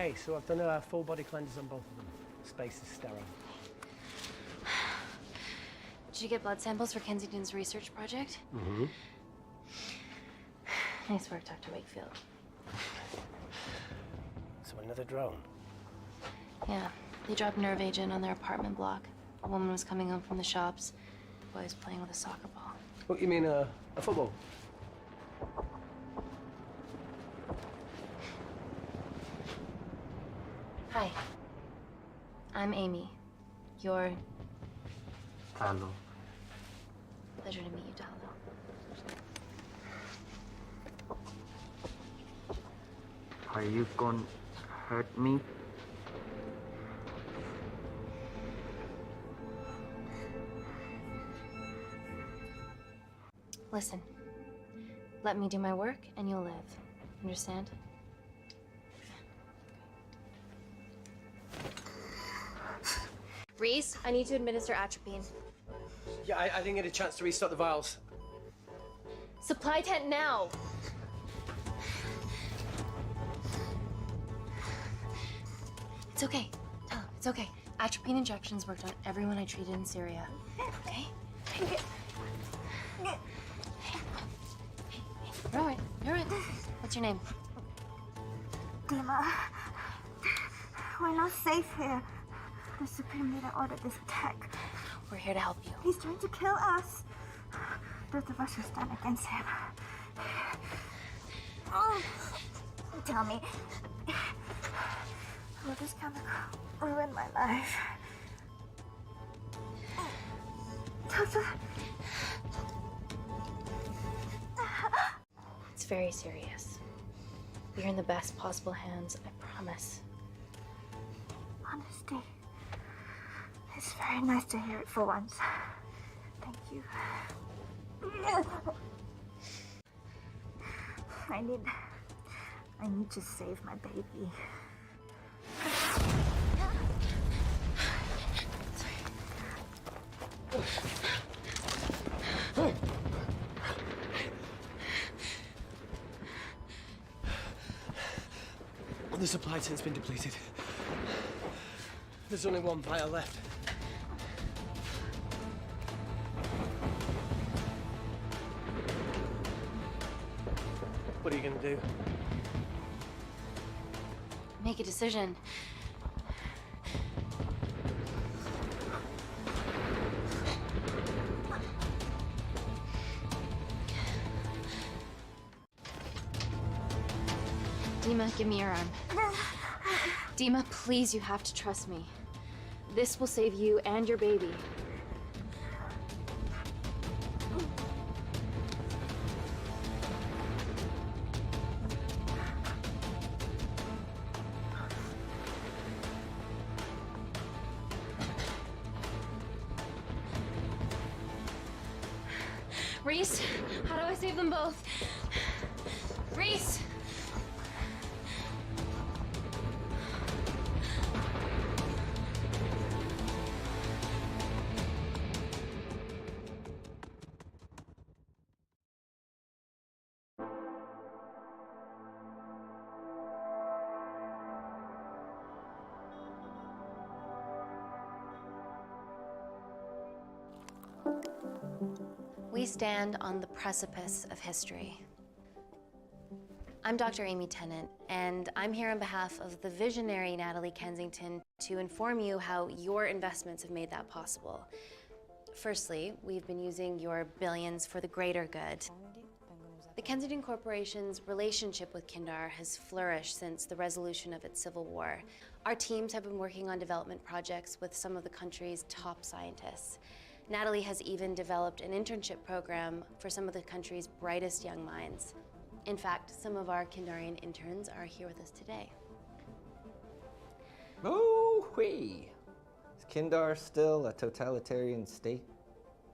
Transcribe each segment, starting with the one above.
Okay, so I've done a full body cleanse on both of them. Space is sterile. Did you get blood samples for Kensington's research project? Mm-hmm. Nice work, Dr. Wakefield. So another drone? Yeah, they dropped nerve agent on their apartment block. A woman was coming home from the shops. The boy was playing with a soccer ball. What, you mean a football? Hi. I'm Amy. You're... Hello. Pleasure to meet you, Talo. Are you gonna hurt me? Listen. Let me do my work and you'll live. Understand? Reese, I need to administer atropine. Yeah, I didn't get a chance to restock the vials. Supply tent now! It's okay. Tell him, it's okay. Atropine injections worked on everyone I treated in Syria. Okay? You're all right. You're all right. What's your name? Dima, we're not safe here. The Supreme Leader ordered this attack. We're here to help you. He's trying to kill us. Both of us will stand against him. Oh, tell me, will this chemical ruin my life? It's very serious. You're in the best possible hands, I promise. Honesty. It's very nice to hear it for once. Thank you. I need to save my baby. The supply tent's been depleted. There's only one vial left. What are you gonna do? Make a decision. Dima, give me your arm. Dima, please, you have to trust me. This will save you and your baby. Reese, how do I save them both? Reese! We stand on the precipice of history. I'm Dr. Amy Tenant, and I'm here on behalf of the visionary Natalie Kensington to inform you how your investments have made that possible. Firstly, we've been using your billions for the greater good. The Kensington Corporation's relationship with Kindar has flourished since the resolution of its civil war. Our teams have been working on development projects with some of the country's top scientists. Natalie has even developed an internship program for some of the country's brightest young minds. In fact, some of our Kindarian interns are here with us today. Oh-wee! Is Kindar still a totalitarian state?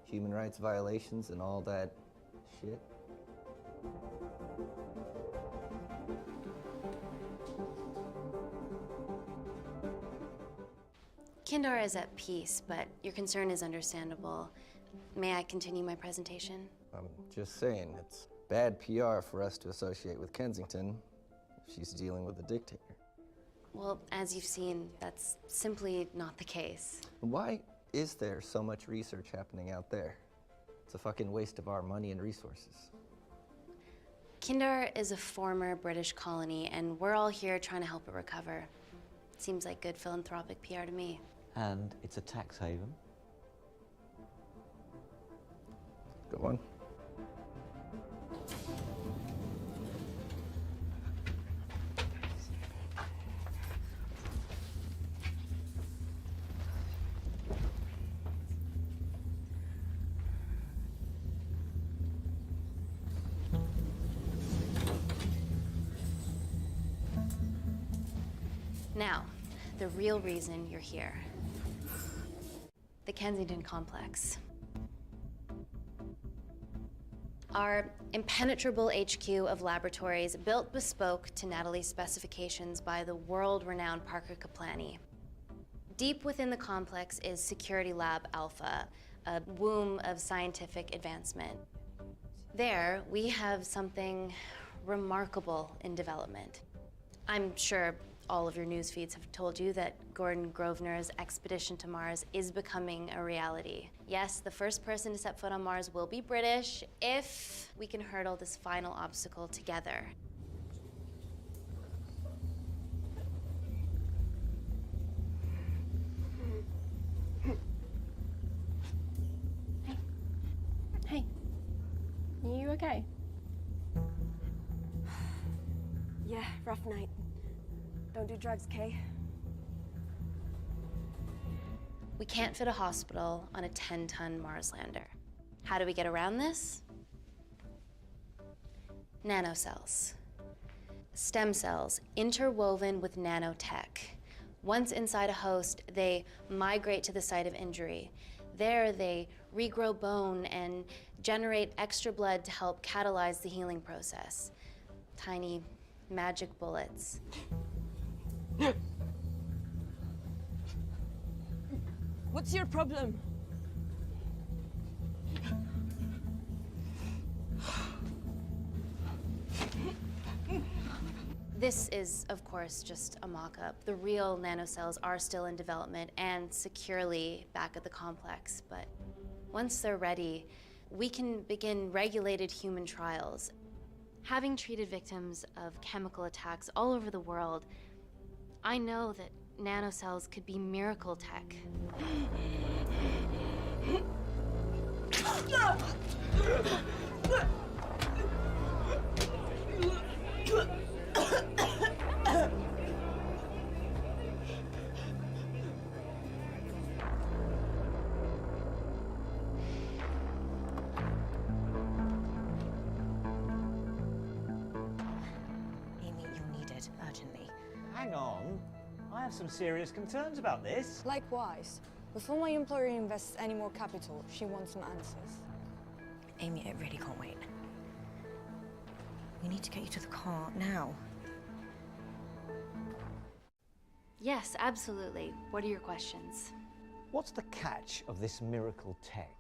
Human rights violations and all that shit? Kindar is at peace, but your concern is understandable. May I continue my presentation? I'm just saying, it's bad PR for us to associate with Kensington if she's dealing with a dictator. Well, as you've seen, that's simply not the case. Why is there so much research happening out there? It's a fucking waste of our money and resources. Kindar is a former British colony, and we're all here trying to help it recover. Seems like good philanthropic PR to me. And it's a tax haven. Go on. Now, the real reason you're here. The Kensington complex. Our impenetrable HQ of laboratories, built bespoke to Natalie's specifications by the world-renowned Parker Kaplani. Deep within the complex is Security Lab Alpha, a womb of scientific advancement. There, we have something remarkable in development. I'm sure all of your news feeds have told you that Gordon Grosvenor's expedition to Mars is becoming a reality. Yes, the first person to set foot on Mars will be British if we can hurdle this final obstacle together. Hey. Are you okay? Yeah, rough night. Don't do drugs, Kay. We can't fit a hospital on a 10-ton Mars lander. How do we get around this? Nanocells. Stem cells interwoven with nanotech. Once inside a host, they migrate to the site of injury. There, they regrow bone and generate extra blood to help catalyze the healing process. Tiny magic bullets. What's your problem? This is, of course, just a mock-up. The real nanocells are still in development and securely back at the complex, but once they're ready, we can begin regulated human trials. Having treated victims of chemical attacks all over the world, I know that nanocells could be miracle tech. Amy, you're needed urgently. Hang on. I have some serious concerns about this. Likewise. Before my employer invests any more capital, she wants some answers. Amy, it really can't wait. We need to get you to the car now. Yes, absolutely. What are your questions? What's the catch of this miracle tech?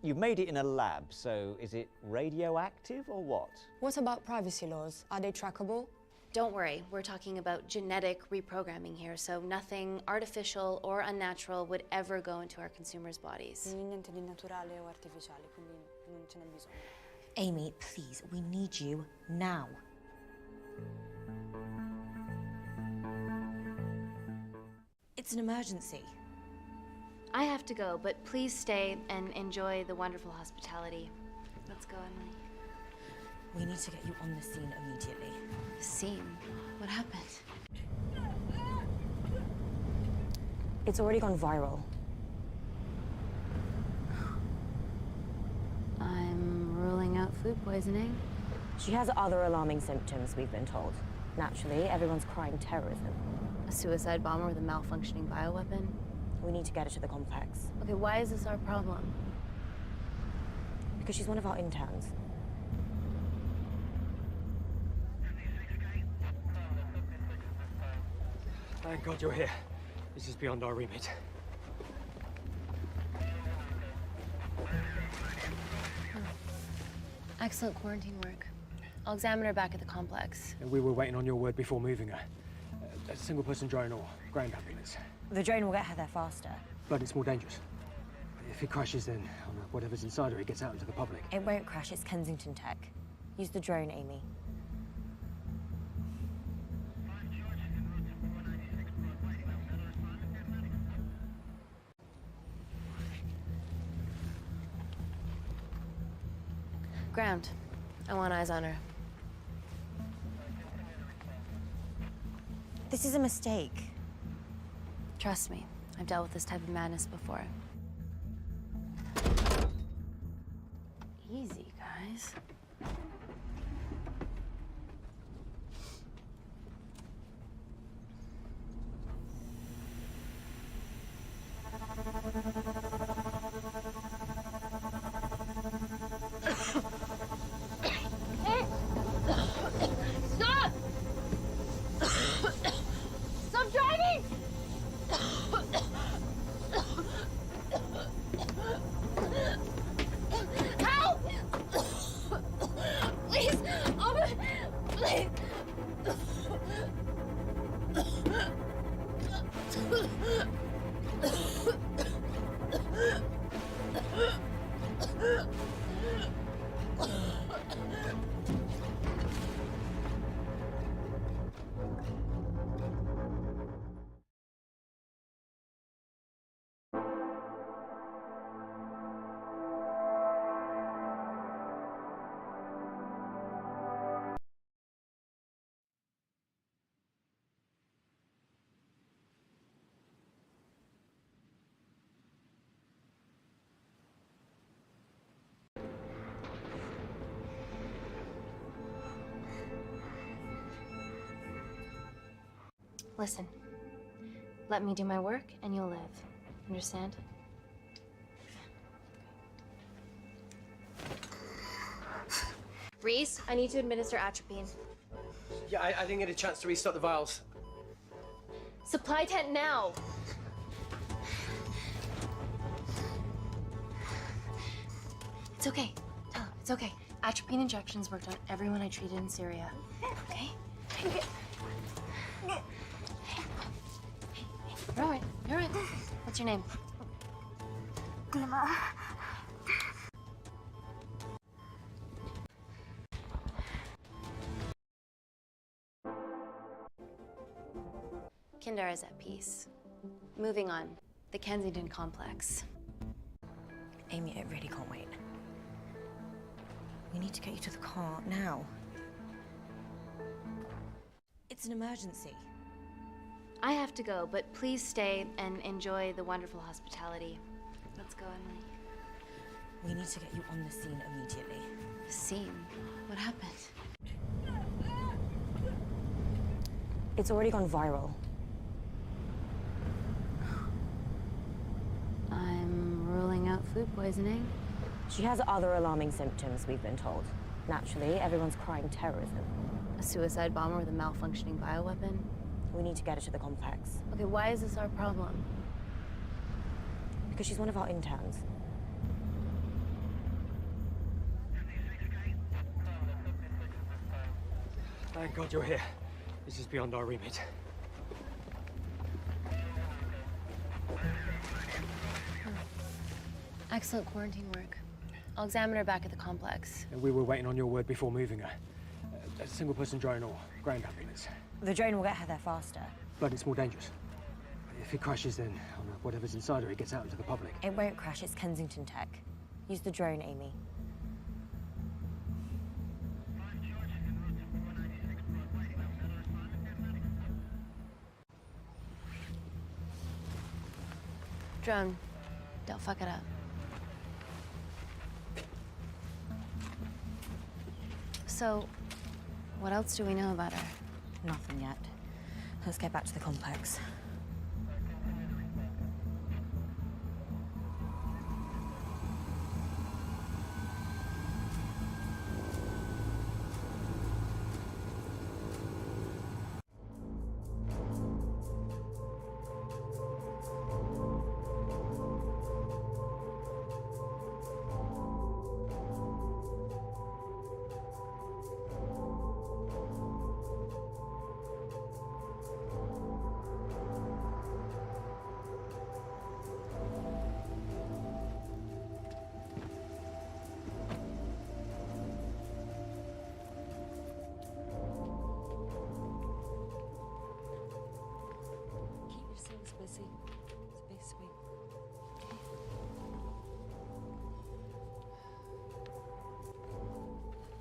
You've made it in a lab, so is it radioactive or what? What about privacy laws? Are they trackable? Don't worry, we're talking about genetic reprogramming here, so nothing artificial or unnatural would ever go into our consumers' bodies. Niente di naturale o artificiale, quindi non ce n'è bisogno. Amy, please, we need you now. It's an emergency. I have to go, but please stay and enjoy the wonderful hospitality. Let's go, Emily. We need to get you on the scene immediately. The scene? What happened? It's already gone viral. I'm ruling out food poisoning. She has other alarming symptoms, we've been told. Naturally, everyone's crying terrorism. A suicide bomber with a malfunctioning bioweapon? We need to get her to the complex. Okay, why is this our problem? Because she's one of our interns. Thank God you're here. This is beyond our remit. Excellent quarantine work. I'll examine her back at the complex. We were waiting on your word before moving her. A single-person drone or ground ambulance. The drone will get her there faster. But it's more dangerous. If it crashes, then whatever's inside her, it gets out into the public. It won't crash, it's Kensington tech. Use the drone, Amy. Ground. I want eyes on her. This is a mistake. Trust me, I've dealt with this type of madness before. Easy, guys. Stop! Stop driving! Help! Please! Please! Listen, let me do my work and you'll live. Understand? Reese, I need to administer atropine. Yeah, I didn't get a chance to restock the vials. Supply tent now! It's okay. Tell him, it's okay. Atropine injections worked on everyone I treated in Syria. Okay? You're all right. You're all right. What's your name? Dima. Kindar is at peace. Moving on. The Kensington complex. Amy, I really can't wait. We need to get you to the car now. It's an emergency. I have to go, but please stay and enjoy the wonderful hospitality. Let's go, Emily. We need to get you on the scene immediately. Scene? What happened? It's already gone viral. I'm ruling out food poisoning. She has other alarming symptoms, we've been told. Naturally, everyone's crying terrorism. A suicide bomber with a malfunctioning bioweapon? We need to get her to the complex. Okay, why is this our problem? Because she's one of our interns. Thank God you're here. This is beyond our remit. Excellent quarantine work. I'll examine her back at the complex. We were waiting on your word before moving her. A single-person drone or ground ambulance. The drone will get her there faster. But it's more dangerous. If it crashes, then whatever's inside her, it gets out into the public. It won't crash, it's Kensington tech. Use the drone, Amy. Drone, don't fuck it up. So, what else do we know about her? Nothing yet. Let's get back to the complex.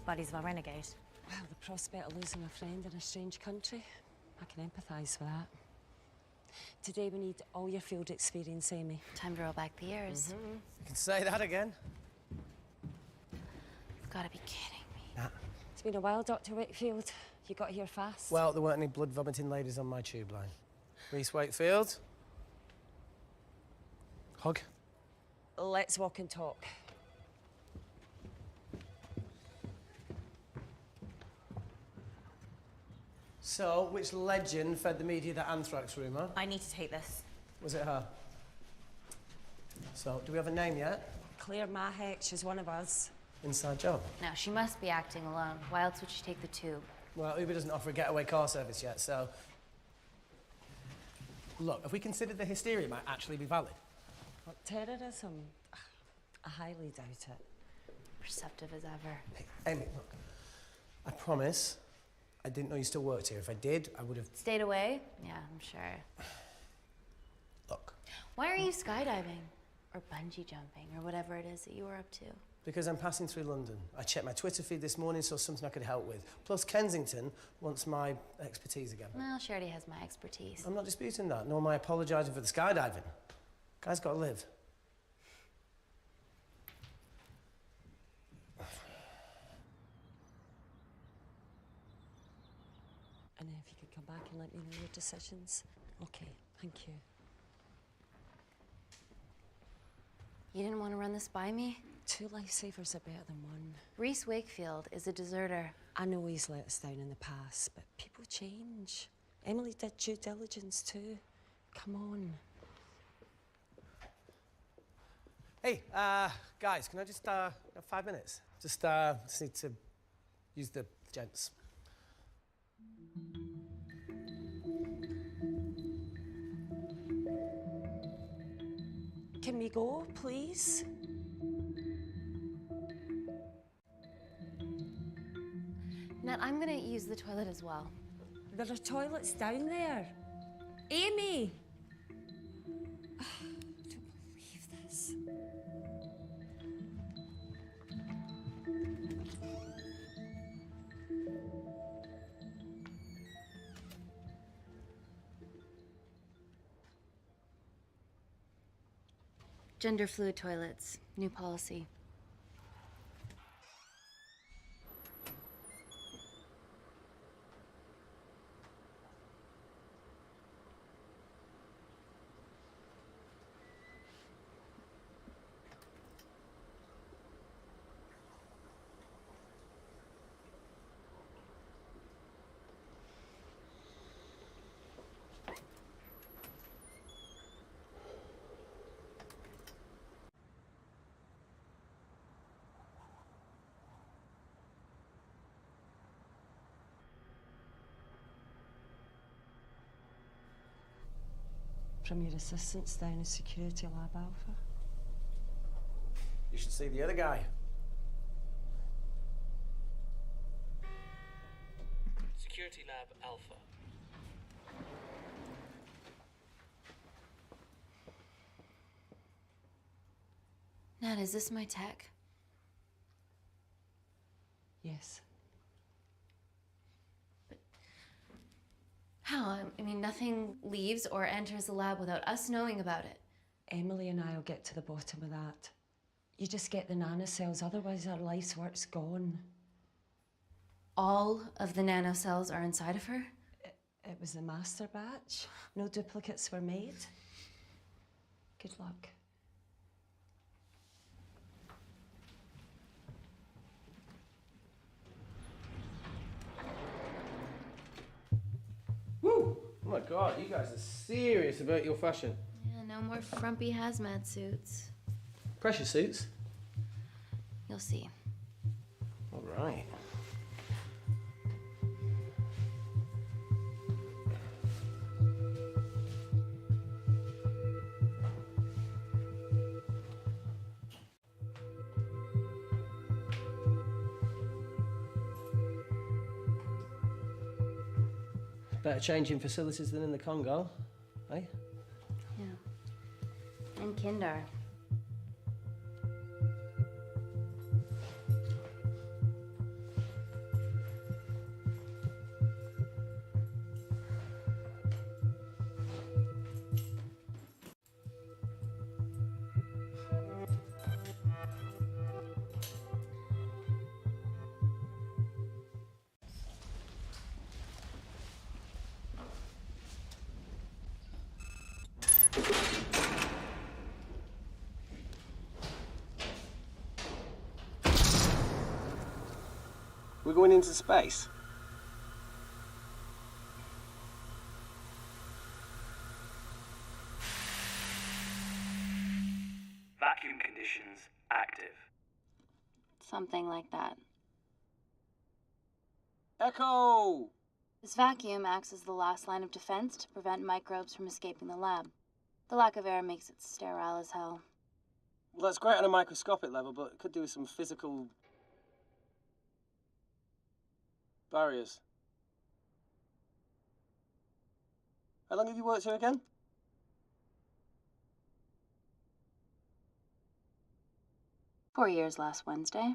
buddies of our renegade. Well, the prospect of losing a friend in a strange country, I can empathise with that. Today we need all your field experience, Amy. Time to roll back the years. You can say that again. You've got to be kidding me. Nah. It's been a while, Dr. Wakefield. You got here fast. Well, there weren't any blood-vomiting ladies on my tube line. Reese Wakefield. Hug. Let's walk and talk. So, which legend fed the media that anthrax rumour? I need to take this. Was it her? So, do we have a name yet? Claire Mahek, she's one of us. Inside job. No, she must be acting alone. Why else would she take the tube? Well, Uber doesn't offer a getaway car service yet, so... Look, have we considered the hysteria might actually be valid? What, terrorism? I highly doubt it. Perceptive as ever. Hey, Amy, look. I promise I didn't know you still worked here. If I did, I would have... Stayed away? Yeah, I'm sure. Look. Why are you skydiving? Or bungee jumping, or whatever it is that you were up to? Because I'm passing through London. I checked my Twitter feed this morning, saw something I could help with. Plus, Kensington wants my expertise again. Well, she already has my expertise. I'm not disputing that, nor am I apologising for the skydiving. Guy's got to live. And if you could come back and let me know your decisions. Okay, thank you. You didn't want to run this by me? 2 lifesavers are better than 1. Reese Wakefield is a deserter. I know he's let us down in the past, but people change. Emily did due diligence too. Come on. Hey, guys, can I just, have 5 minutes? Just need to use the gents. Can we go, please? Nat, I'm gonna use the toilet as well. There are toilets down there. Amy! I don't believe this. Gender fluid toilets, new policy. From your assistants down in Security Lab Alpha. You should see the other guy. Security Lab Alpha. Nat, is this my tech? Yes. How? I mean, nothing leaves or enters the lab without us knowing about it. Emily and I will get to the bottom of that. You just get the nanocells, otherwise our life's work's gone. All of the nanocells are inside of her? It was the master batch. No duplicates were made. Good luck. Woo! Oh my God, you guys are serious about your fashion. Yeah, no more frumpy hazmat suits. Pressure suits? You'll see. All right. Better changing facilities than in the Congo, eh? Yeah. And Kindar. We're going into space. Vacuum conditions active. Something like that. Echo! This vacuum acts as the last line of defense to prevent microbes from escaping the lab. The lack of air makes it sterile as hell. Well, that's great on a microscopic level, but it could do with some physical barriers. How long have you worked here again? "4 years last Wednesday."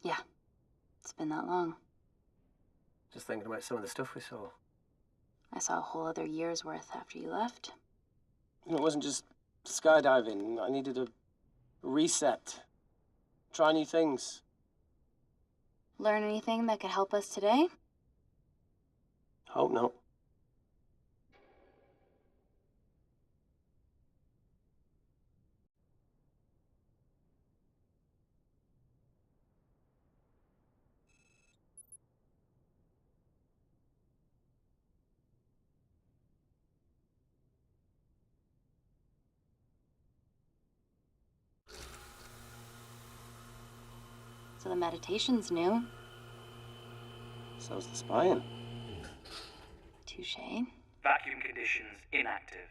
Yeah, it's been that long. Just thinking about some of the stuff we saw. I saw a whole other year's worth after you left. And it wasn't just skydiving. I needed a reset. Try new things. Learn anything that could help us today? Hope not. So the meditation's new. So's the spying. Touché. Vacuum conditions inactive.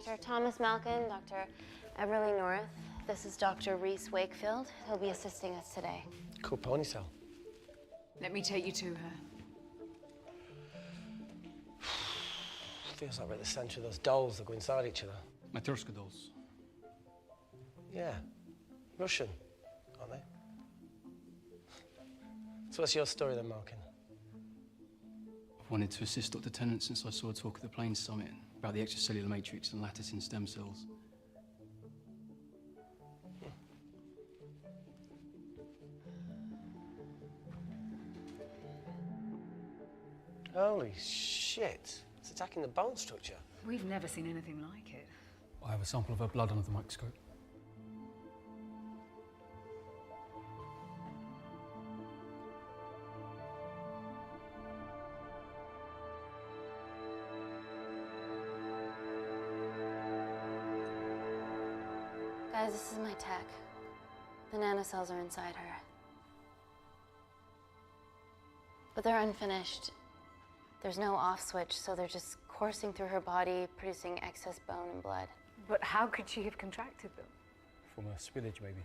Dr. Thomas Malkin, Dr. Everly North. This is Dr. Reese Wakefield. He'll be assisting us today. Cool ponytail. Let me take you to her. Feels like we're at the centre of those dolls that go inside each other. Matryoshka dolls. Yeah. Russian, aren't they? So what's your story then, Malkin? I've wanted to assist Dr. Tennant since I saw a talk at the Plains Summit about the extracellular matrix and lattice in stem cells. Holy shit. It's attacking the bone structure. We've never seen anything like it. I have a sample of her blood under the microscope. Guys, this is my tech. The nanocells are inside her. But they're unfinished. There's no off switch, so they're just coursing through her body, producing excess bone and blood. But how could she have contracted them? From a spillage, maybe.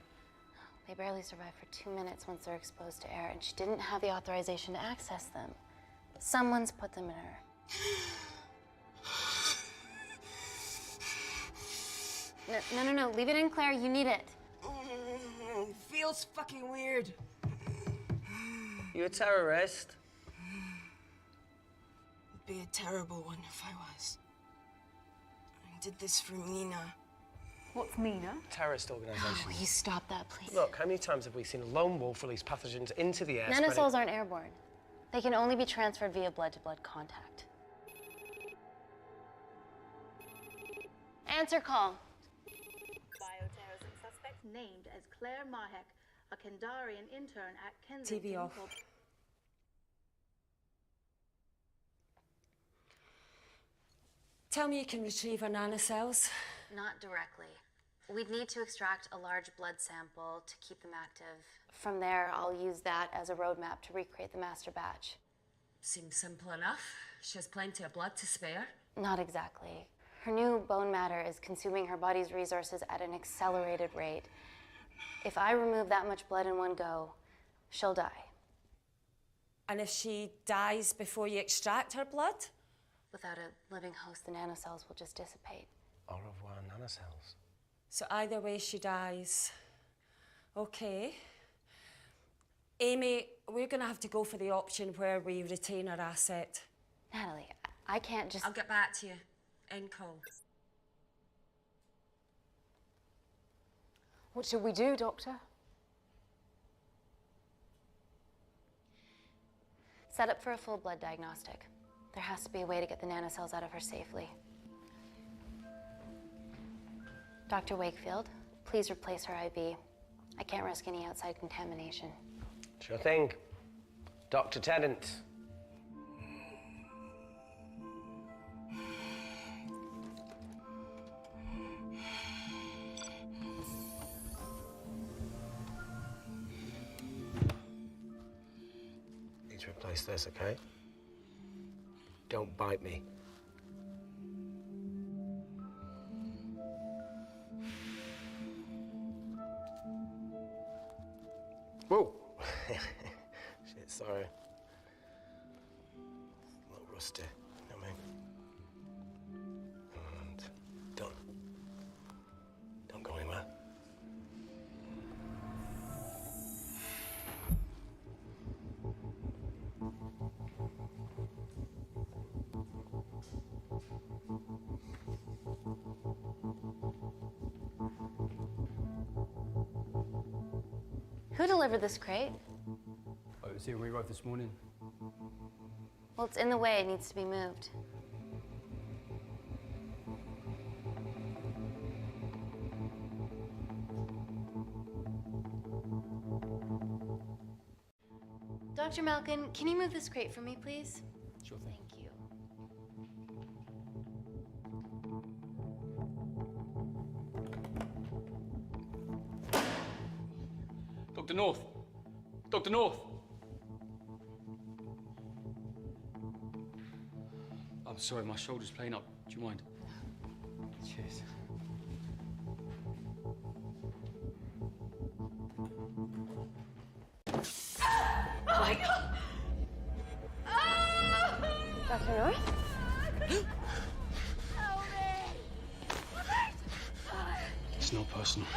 They barely survive for 2 minutes once they're exposed to air, and she didn't have the authorization to access them. Someone's put them in her. No, leave it in, Claire. You need it. Feels fucking weird. You a terrorist? It'd be a terrible one if I was. I did this for Mina. What's Mina? Terrorist organisation. Oh, will you stop that, please? Look, how many times have we seen a lone wolf release pathogens into the air? Nanocells aren't airborne. They can only be transferred via blood-to-blood contact. Answer call. Bioterrorism suspect named as Claire Mahek, a Kindarian intern at Kensington. TV off. Tell me you can retrieve our nanocells. Not directly. We'd need to extract a large blood sample to keep them active. From there, I'll use that as a roadmap to recreate the master batch. Seems simple enough. She has plenty of blood to spare. Not exactly. Her new bone matter is consuming her body's resources at an accelerated rate. If I remove that much blood in one go, she'll die. And if she dies before you extract her blood? Without a living host, the nanocells will just dissipate. Au revoir, nanocells. So either way she dies. Okay. Amy, we're gonna have to go for the option where we retain our asset. Natalie, I can't just... I'll get back to you. End call. What should we do, Doctor? Set up for a full blood diagnostic. There has to be a way to get the nanocells out of her safely. Dr. Wakefield, please replace her IV. I can't risk any outside contamination. Sure thing. Dr. Tennant. Need to replace this, okay? Don't bite me. Whoa! Shit, sorry. A little rusty, you know what I mean? And don't go anywhere. Who delivered this crate? Oh, it was here we arrived this morning. Well, it's in the way. It needs to be moved. Dr. Malkin, can you move this crate for me, please? Sure thing. Thank you. Dr. North! Dr. North! I'm sorry, my shoulder's playing up. Do you mind? Cheers. Oh my God! Dr. North? It's not personal.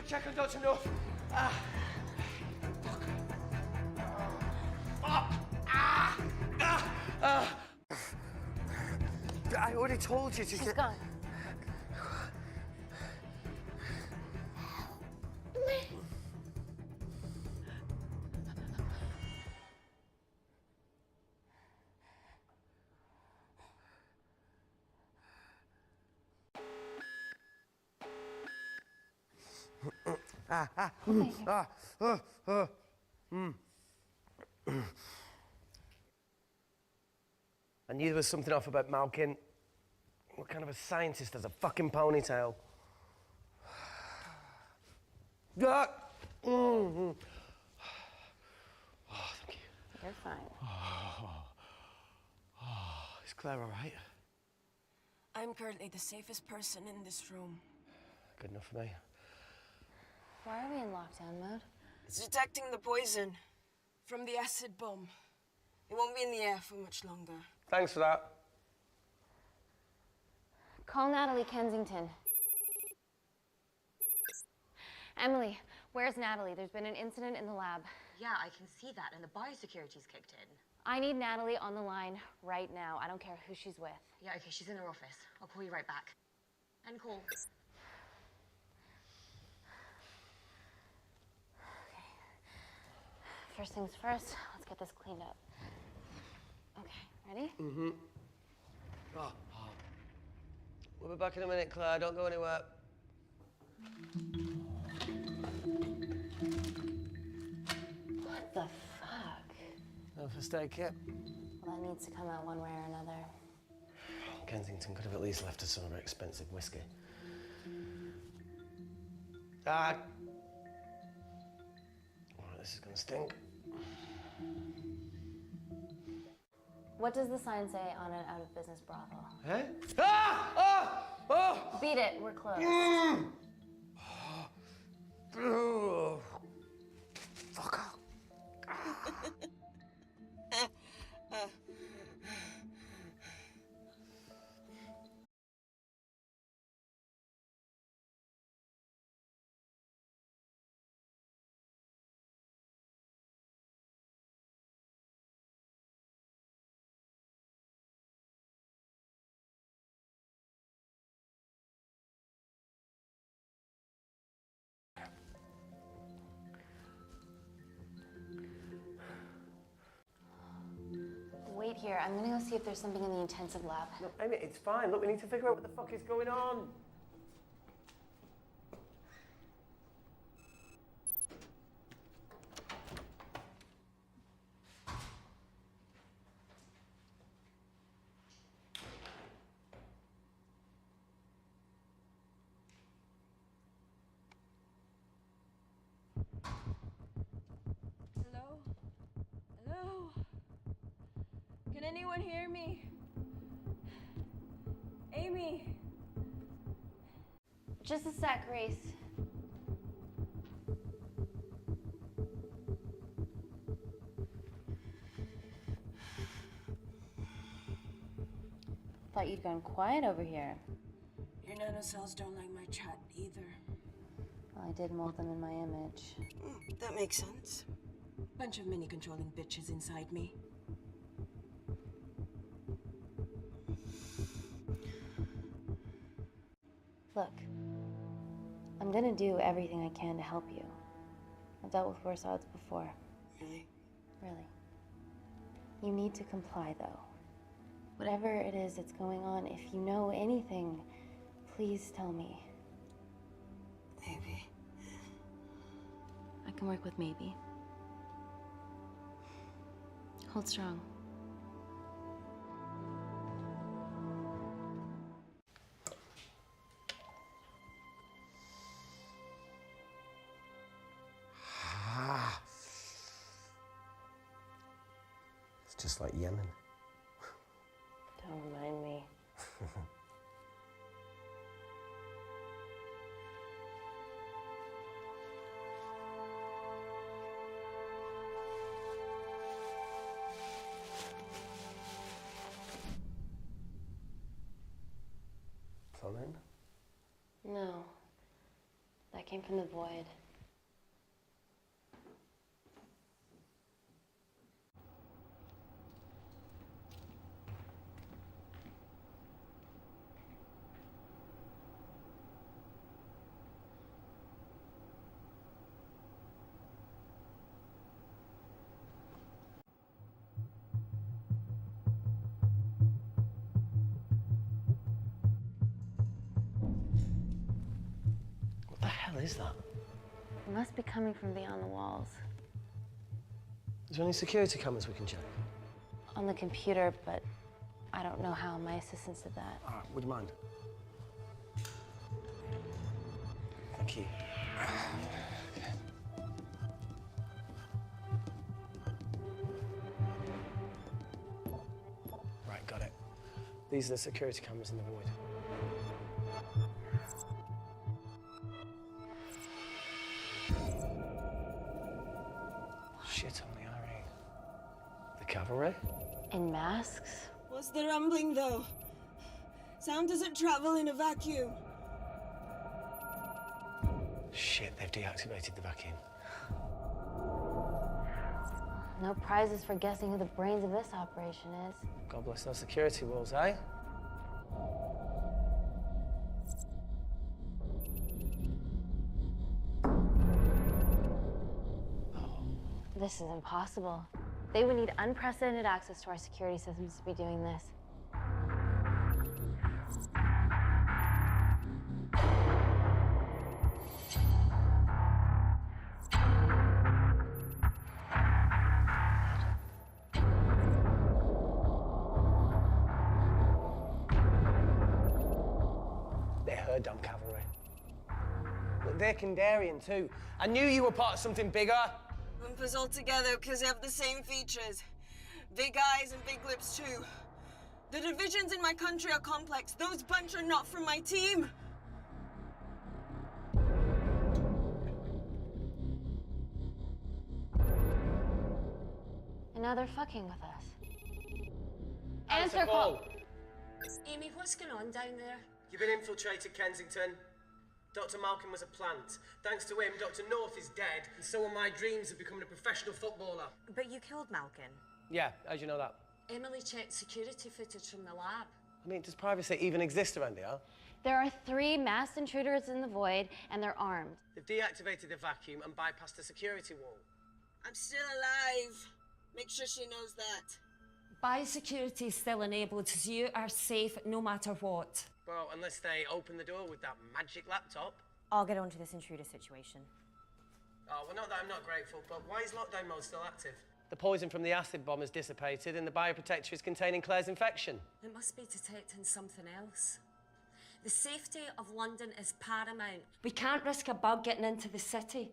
Check on Dr. North. I already told you to She's gone. I knew there was something off about Malkin. What kind of a scientist has a fucking ponytail? Oh, thank you. You're fine. Is Claire all right? I'm currently the safest person in this room. Good enough for me. Why are we in lockdown mode? It's detecting the poison from the acid bomb. It won't be in the air for much longer. Thanks for that. Call Natalie Kensington. Emily, where's Natalie? There's been an incident in the lab. Yeah, I can see that, and the biosecurity's kicked in. I need Natalie on the line right now. I don't care who she's with. Yeah, okay, she's in her office. I'll call you right back. End call. Okay. First things first, let's get this cleaned up. Okay, ready? Mm-hmm. We'll be back in a minute, Claire. Don't go anywhere. What the fuck? No first aid kit. Well, that needs to come out one way or another. Kensington could have at least left us some of her expensive whiskey. All right, this is gonna stink. What does the sign say on an out-of-business brothel? Eh? Ah! Ah! Oh! Beat it, we're closed. Fuck off. Wait here, I'm gonna go see if there's something in the intensive lab. Look, Amy, it's fine. Look, we need to figure out what the fuck is going on. Hello? Hello? Can anyone hear me? Amy? Just a sec, Grace. Thought you'd gone quiet over here. Your nanocells don't like my chat either. Well, I did mold them in my image. That makes sense. Bunch of mini-controlling bitches inside me. Look, I'm gonna do everything I can to help you. I've dealt with worse odds before. Really? Really. You need to comply, though. Whatever it is that's going on, if you know anything, please tell me. Maybe. I can work with maybe. Hold strong. It's just like Yemen. Don't remind me. Plumbing? No. That came from the void. What the hell is that? It must be coming from beyond the walls. Is there any security cameras we can check? On the computer, but I don't know how. My assistants did that. All right, would you mind? Thank you. Right, got it. These are the security cameras in the void. Shit on the RE. The cavalry? In masks? What's the rumbling, though? Sound doesn't travel in a vacuum. Shit, they've deactivated the vacuum. No prizes for guessing who the brains of this operation is. God bless those security walls, eh? This is impossible. They would need unprecedented access to our security systems to be doing this. They're her damn cavalry. Look, they're Kindarian too. I knew you were part of something bigger. Lumpers all together because they have the same features. Big eyes and big lips too. The divisions in my country are complex. Those bunch are not from my team. And now they're fucking with us. Answer call. Amy, what's going on down there? You've been infiltrated, Kensington. Dr. Malcolm was a plant. Thanks to him, Dr. North is dead, and so are my dreams of becoming a professional footballer. But you killed Malcolm. Yeah, how'd you know that? Emily checked security footage from the lab. I mean, does privacy even exist around here? There are 3 masked intruders in the void, and they're armed. They've deactivated the vacuum and bypassed the security wall. I'm still alive. Make sure she knows that. Biosecurity is still enabled, so you are safe no matter what. Well, unless they open the door with that magic laptop. I'll get onto this intruder situation. Oh, well, not that I'm not grateful, but why is lockdown mode still active? The poison from the acid bomb has dissipated and the bioprotector is containing Claire's infection. It must be detecting something else. The safety of London is paramount. We can't risk a bug getting into the city.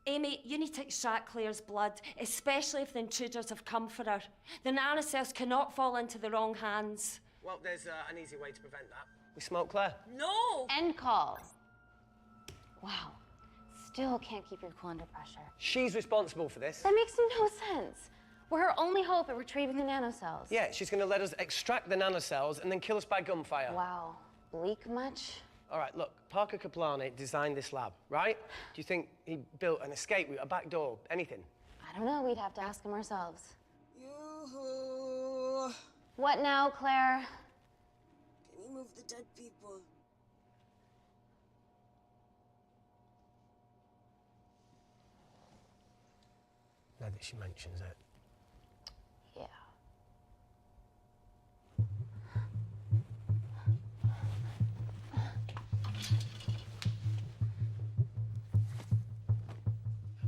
Amy, you need to extract Claire's blood, especially if the intruders have come for her. The nanocells cannot fall into the wrong hands. Well, there's an easy way to prevent that. We smoke Claire. No! End call. Wow. Still can't keep your cool under pressure. She's responsible for this. That makes no sense. We're her only hope at retrieving the nanocells. Yeah, she's going to let us extract the nanocells and then kill us by gunfire. Wow. Bleak much? All right, look, Parker Kaplani designed this lab, right? Do you think he built an escape route, a back door, anything? I don't know. We'd have to ask him ourselves. Yoo-hoo. What now, Claire? Can you move the dead people? Now that she mentions it. Yeah.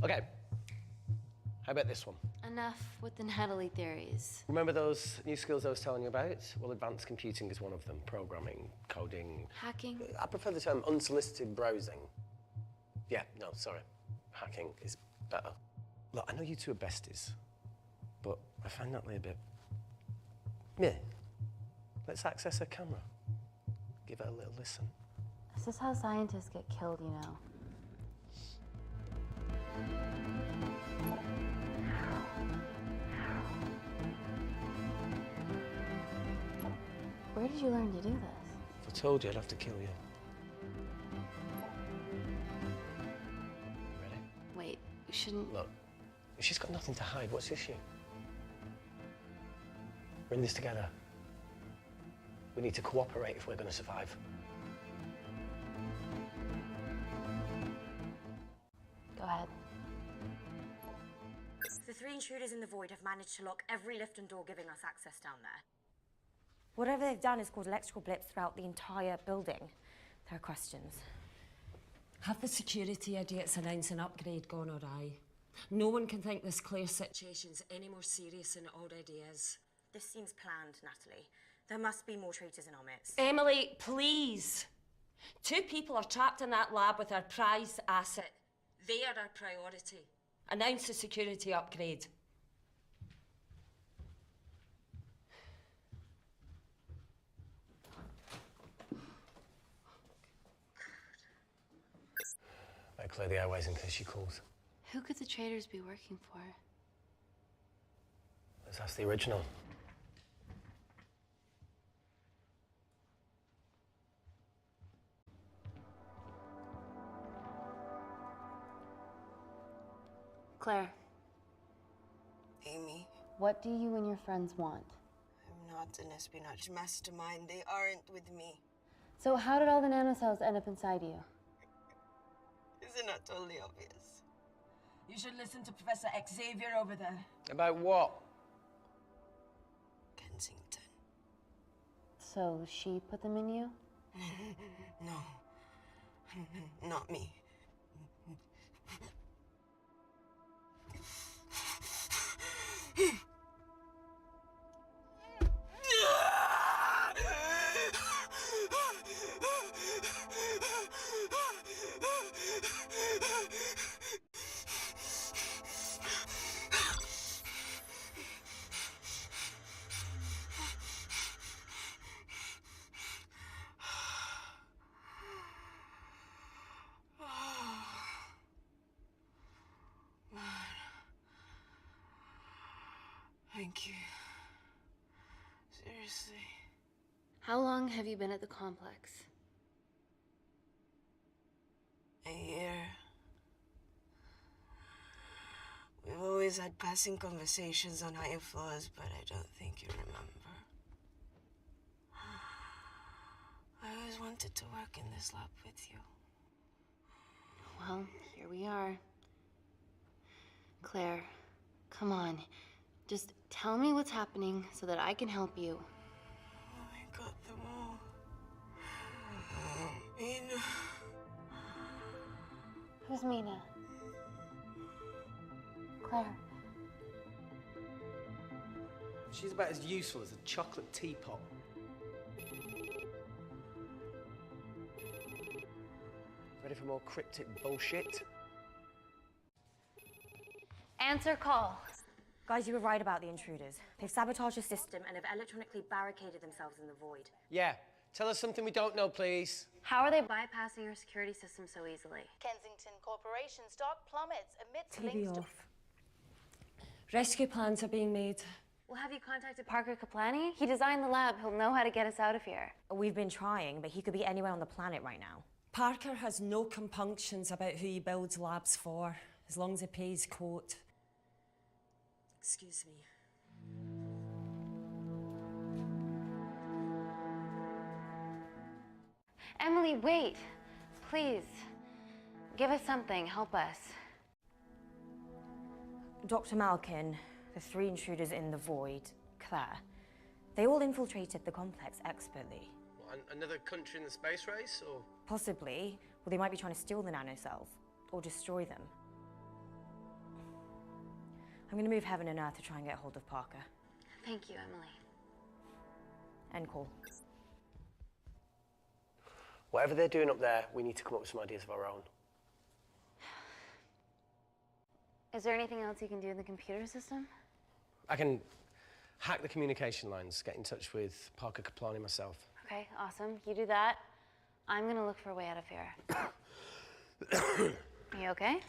Okay. How about this one? Enough with the Natalie theories. Remember those new skills I was telling you about? Well, advanced computing is one of them. Programming, coding. Hacking? I prefer the term unsolicited browsing. Yeah, no, sorry. Hacking is better. Look, I know you two are besties, but I find Natalie a bit... meh. Let's access her camera. Give her a little listen. This is how scientists get killed, you know. Where did you learn to do this? If I told you, I'd have to kill you. Ready? Wait, we shouldn't... Look, if she's got nothing to hide, what's the issue? We're in this together. We need to cooperate if we're going to survive. Go ahead. The 3 intruders in the void have managed to lock every lift and door giving us access down there. Whatever they've done has caused electrical blips throughout the entire building. There are questions. Have the security idiots announced an upgrade gone awry? No one can think this Claire situation's any more serious than it already is. This seems planned, Natalie. There must be more traitors in our midst. Emily, please. 2 people are trapped in that lab with our prized asset. They are our priority. Announce the security upgrade. Better clear the airways in case she calls. Who could the traitors be working for? Let's ask the original. Claire. Amy. What do you and your friends want? I'm not an espionage mastermind. They aren't with me. So how did all the nanocells end up inside you? Isn't that totally obvious? You should listen to Professor Xavier over there. About what? Kensington. So she put them in you? No. Not me. thank you. Seriously. How long have you been at the complex? A year. We've always had passing conversations on higher floors, but I don't think you remember. I always wanted to work in this lab with you. Well, here we are. Claire, come on. Just tell me what's happening so that I can help you. I got them all. Mina. Who's Mina? Claire. She's about as useful as a chocolate teapot. Ready for more cryptic bullshit? Answer call. Guys, you were right about the intruders. They've sabotaged the system and have electronically barricaded themselves in the void. Yeah. Tell us something we don't know, please. How are they bypassing your security system so easily? Kensington Corporation's stock plummets amidst TV links to... off. Rescue plans are being made. Well, have you contacted Parker Kaplani? He designed the lab. He'll know how to get us out of here. We've been trying, but he could be anywhere on the planet right now. Parker has no compunctions about who he builds labs for, as long as he pays quote. Excuse me. Emily, wait. Please. Give us something. Help us. Dr. Malkin, the 3 intruders in the void, Claire, they all infiltrated the complex expertly. What, another country in the space race, or? Possibly, well, they might be trying to steal the nanocells or destroy them. I'm going to move heaven and earth to try and get hold of Parker. Thank you, Emily. End call. Whatever they're doing up there, we need to come up with some ideas of our own. Is there anything else you can do in the computer system? I can hack the communication lines, get in touch with Parker Kaplani myself. Okay, awesome. You do that. I'm gonna look for a way out of here. Are you okay?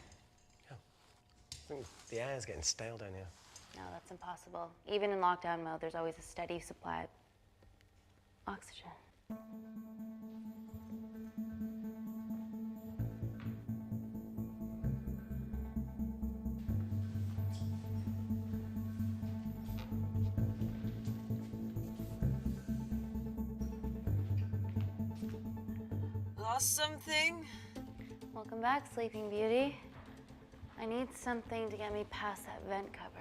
I think the air's getting stale down here. No, that's impossible. Even in lockdown mode, there's always a steady supply of oxygen. Lost something? Welcome back, Sleeping Beauty. I need something to get me past that vent cover.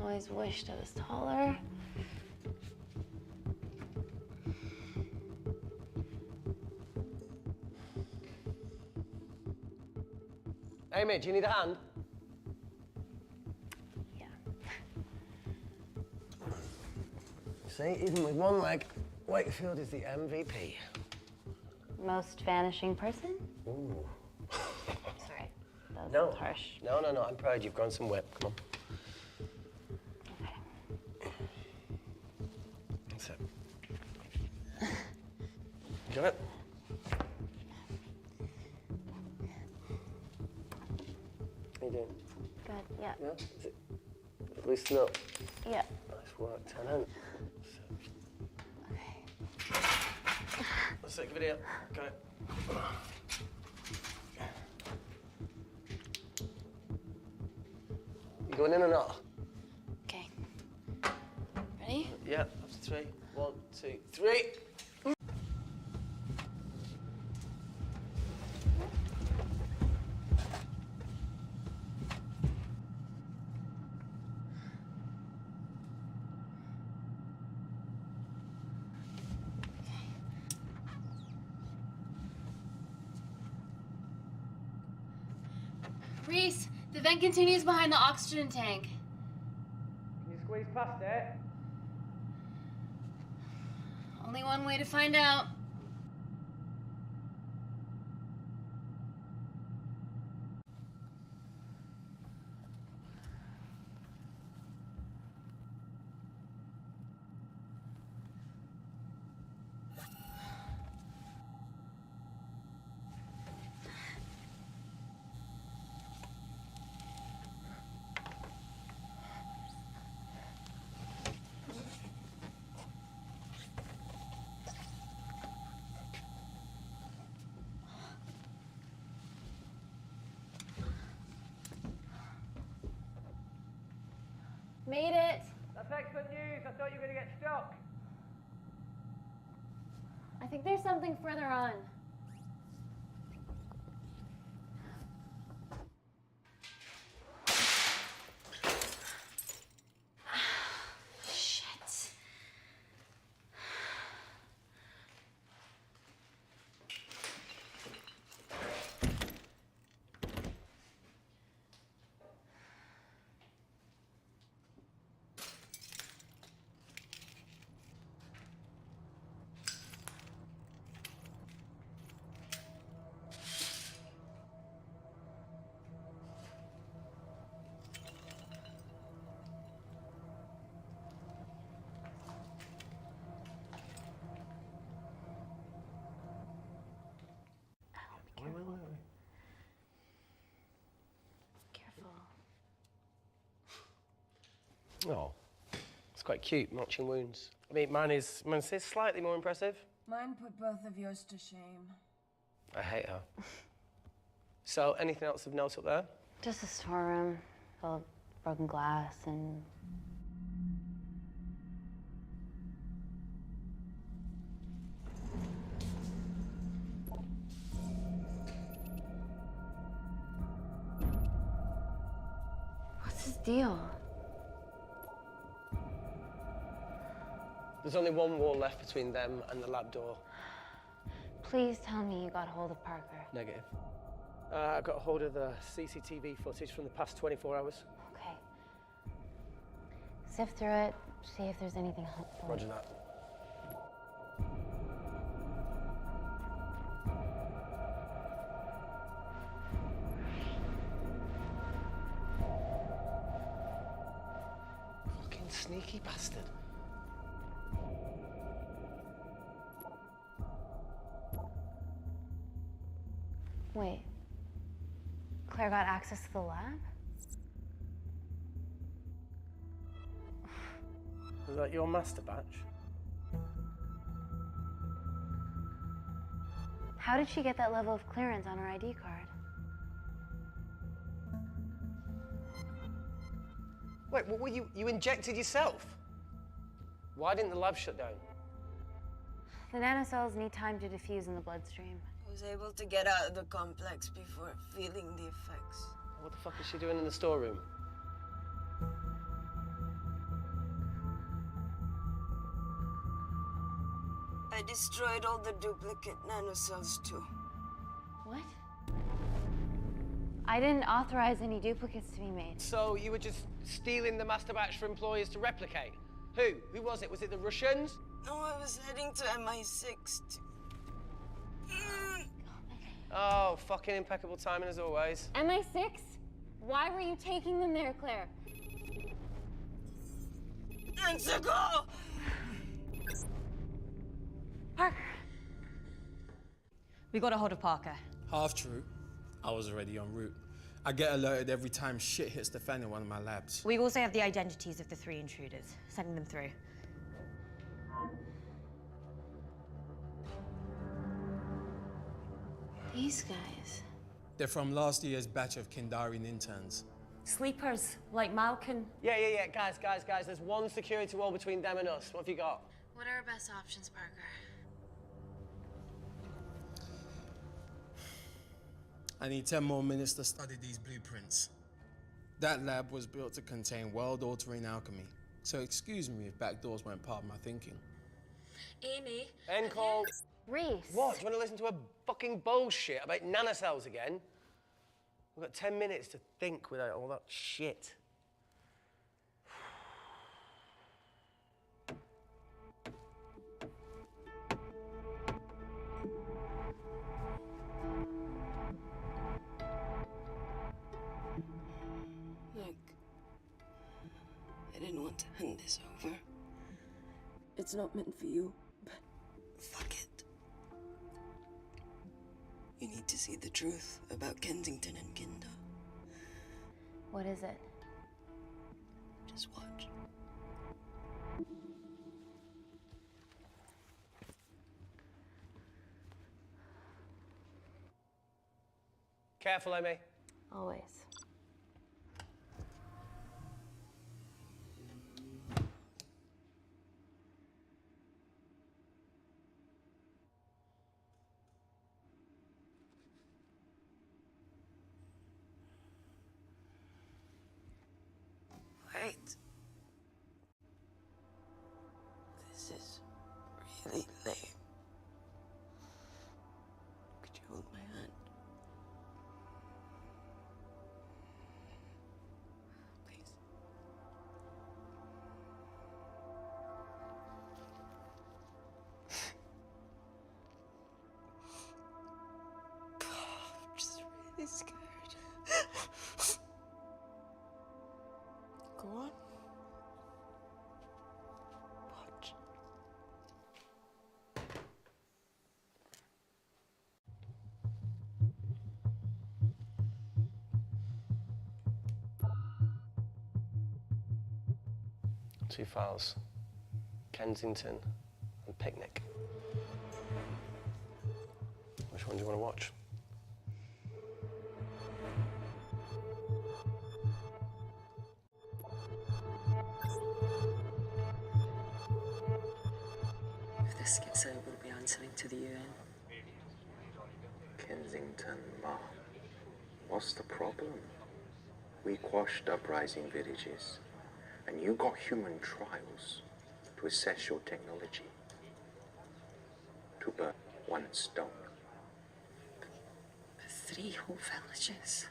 Always wished I was taller. Amy, do you need a hand? Yeah. See, even with one leg, Wakefield is the MVP. Most vanishing person? Ooh. Sorry, that No. was harsh. No, I'm proud. You've grown some whip. Come on. That's it. You got it? How you doing? Good, yeah. Yeah? Is it loosen up? Yeah. Nice work, Tenant. Okay. Let's take a video. Got it. You going in or not? Okay. Ready? Yeah, after 3. 1, 2, 3. Reese, the The vent continues behind the oxygen tank. Can you squeeze past it? Only one way to find out. Made it. That's excellent news. I thought you were going to get stuck. I think there's something further on. Shit. Oh, it's quite cute, matching wounds. I mean, mine's slightly more impressive. Mine put both of yours to shame. I hate her. So, anything else of note up there? Just a storeroom full of broken glass and... What's his deal? There's only one wall left between them and the lab door. Please tell me you got hold of Parker. Negative. I got hold of the CCTV footage from the past 24 hours. Okay. Sift through it, see if there's anything helpful. Roger that. Fucking sneaky bastard. Wait. Claire got access to the lab? Was that your master batch? How did she get that level of clearance on her ID card? Wait, what were you injected yourself? Why didn't the lab shut down? The nanocells need time to diffuse in the bloodstream. I was able to get out of the complex before feeling the effects. What the fuck is she doing in the storeroom? I destroyed all the duplicate nanocells too. What? I didn't authorize any duplicates to be made. So you were just stealing the master batch for employers to replicate? Who? Who was it? Was it the Russians? No, I was heading to MI6 Oh, fucking impeccable timing as always. MI6? Why were you taking them there, Claire? Let's go! Parker. We got a hold of Parker. Half true. I was already en route. I get alerted every time shit hits the fan in one of my labs. We also have the identities of the 3 intruders. Sending them through. These guys. They're from last year's batch of Kindarian interns. Sleepers, like Malkin. Yeah. Guys. There's one security wall between them and us. What have you got? What are our best options, Parker? I need 10 more minutes to study these blueprints. That lab was built to contain world-altering alchemy. So excuse me if back doors weren't part of my thinking. Amy. End call. Reese. What? Do you want to listen to a fucking bullshit about nanocells again? We've got 10 minutes to think without all that shit. Look, I didn't want to hand this over. It's not meant for you, but fuck it. You need to see the truth about Kensington and Kindar. What is it? Just watch. Careful, Amy. Always. Wait. This is really lame. Could you hold my hand? Please. I'm just really scared. Go on. Watch. Two files. Kensington and Picnic. Which one do you want to watch? If this gets out, we'll be answering to the UN. Kensington, Ma. What's the problem? We quashed uprising villages, and you got human trials to assess your technology. To burn one stone. 3 whole villages.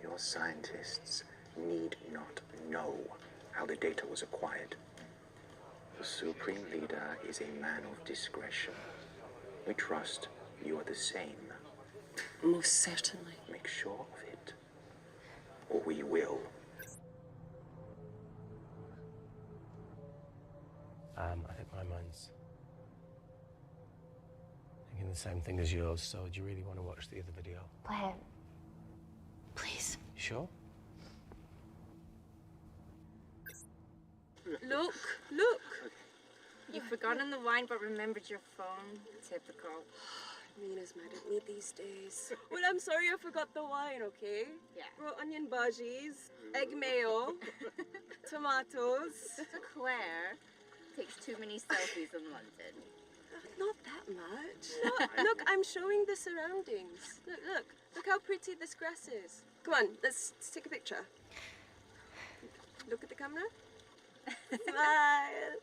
Your scientists need not know how the data was acquired. The Supreme Leader is a man of discretion. We trust you are the same. Most certainly. Make sure of it, or we will. I think my mind's thinking the same thing as yours, so do you really want to watch the other video? Play it. Please. You sure? Look, look! You've forgotten the wine but remembered your phone. Typical. Mina's mad at me these days. Well, I'm sorry I forgot the wine, okay? Yeah. Raw onion bhajis, egg mayo, tomatoes. Claire takes too many selfies in London. Not that much. Look, I'm showing the surroundings. Look how pretty this grass is. Come on, let's take a picture. Look at the camera. Smile.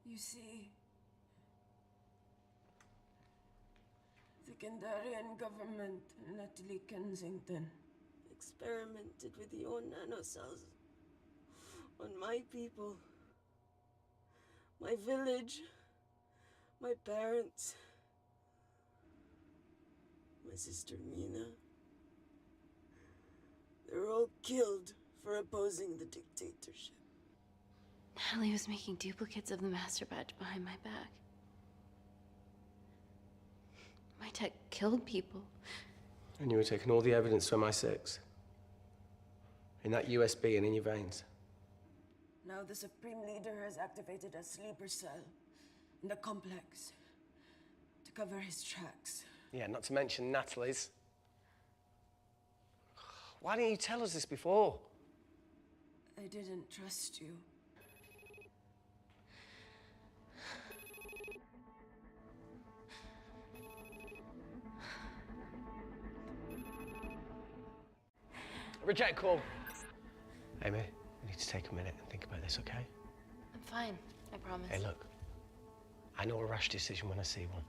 You see, the Kindarian government and Natalie Kensington Experimented with your nanocells on my people, my village, my parents, my sister Mina. They were all killed for opposing the dictatorship. Natalie was making duplicates of the master badge behind my back. My tech killed people. And you were taking all the evidence from MI6? In that USB and in your veins? Now the Supreme Leader has activated a sleeper cell in the complex to cover his tracks. Yeah, not to mention Natalie's. Why didn't you tell us this before? I didn't trust you. Reject call. Amy, we need to take a minute and think about this, okay? I'm fine, I promise. Hey, look. I know a rash decision when I see one.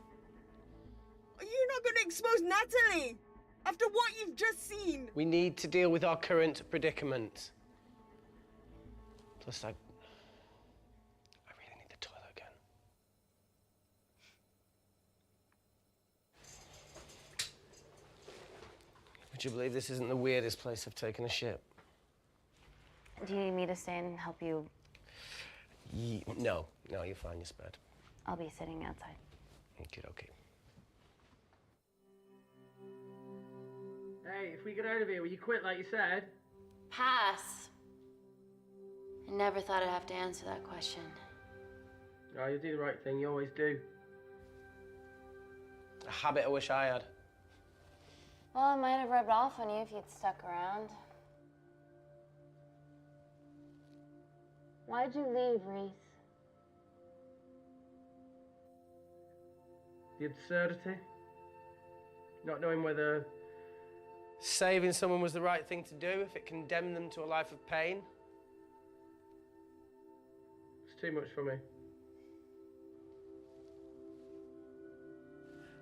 You're not going to expose Natalie! After what you've just seen! We need to deal with our current predicament. Plus, I really need the toilet again. Would you believe this isn't the weirdest place I've taken a shit? Do you need me to stay and help you? No, you're fine, you're spared. I'll be sitting outside. Okay. Hey, if we get out of here, will you quit like you said? Pass. I never thought I'd have to answer that question. Oh, you do the right thing, you always do. A habit I wish I had. Well, it might have rubbed off on you if you'd stuck around. Why'd you leave, Reese? The absurdity. Not knowing whether... Saving someone was the right thing to do if it condemned them to a life of pain. It's too much for me.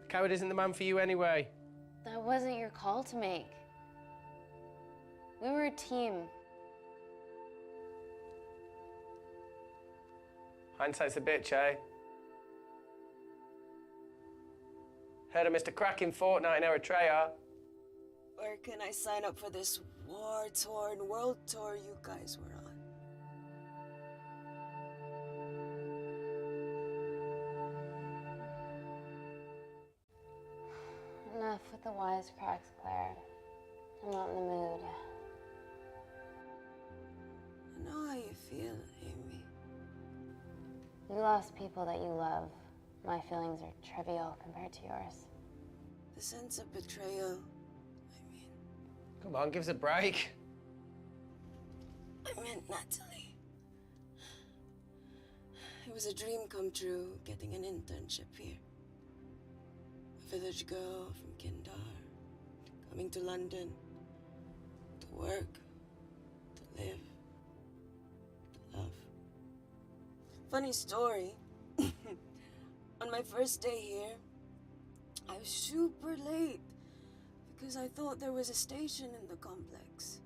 A coward isn't the man for you anyway. That wasn't your call to make. We were a team. Hindsight's a bitch, eh? Heard of Mr. Cracking Fortnite in Eritrea. Where can I sign up for this war-torn world tour you guys were on? Enough with the wisecracks, Claire. I'm not in the mood. I know how you feel, Amy. You lost people that you love. My feelings are trivial compared to yours. The sense of betrayal. Come on, give us a break. I meant Natalie. It was a dream come true, getting an internship here. A village girl from Kindar, coming to London, to work, to live, to love. Funny story. On my first day here, I was super late because I thought there was a station in the complex.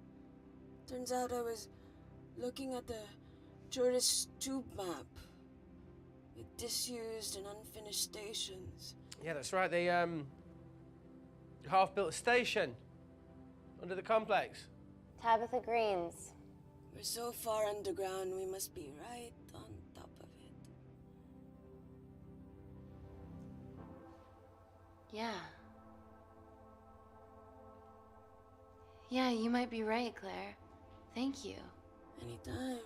Turns out I was looking at the tourist tube map with disused and unfinished stations. Yeah, that's right. They half-built station under the complex. Tabitha Green's. We're so far underground, we must be right on top of it. Yeah. Yeah, you might be right, Claire. Thank you. Anytime.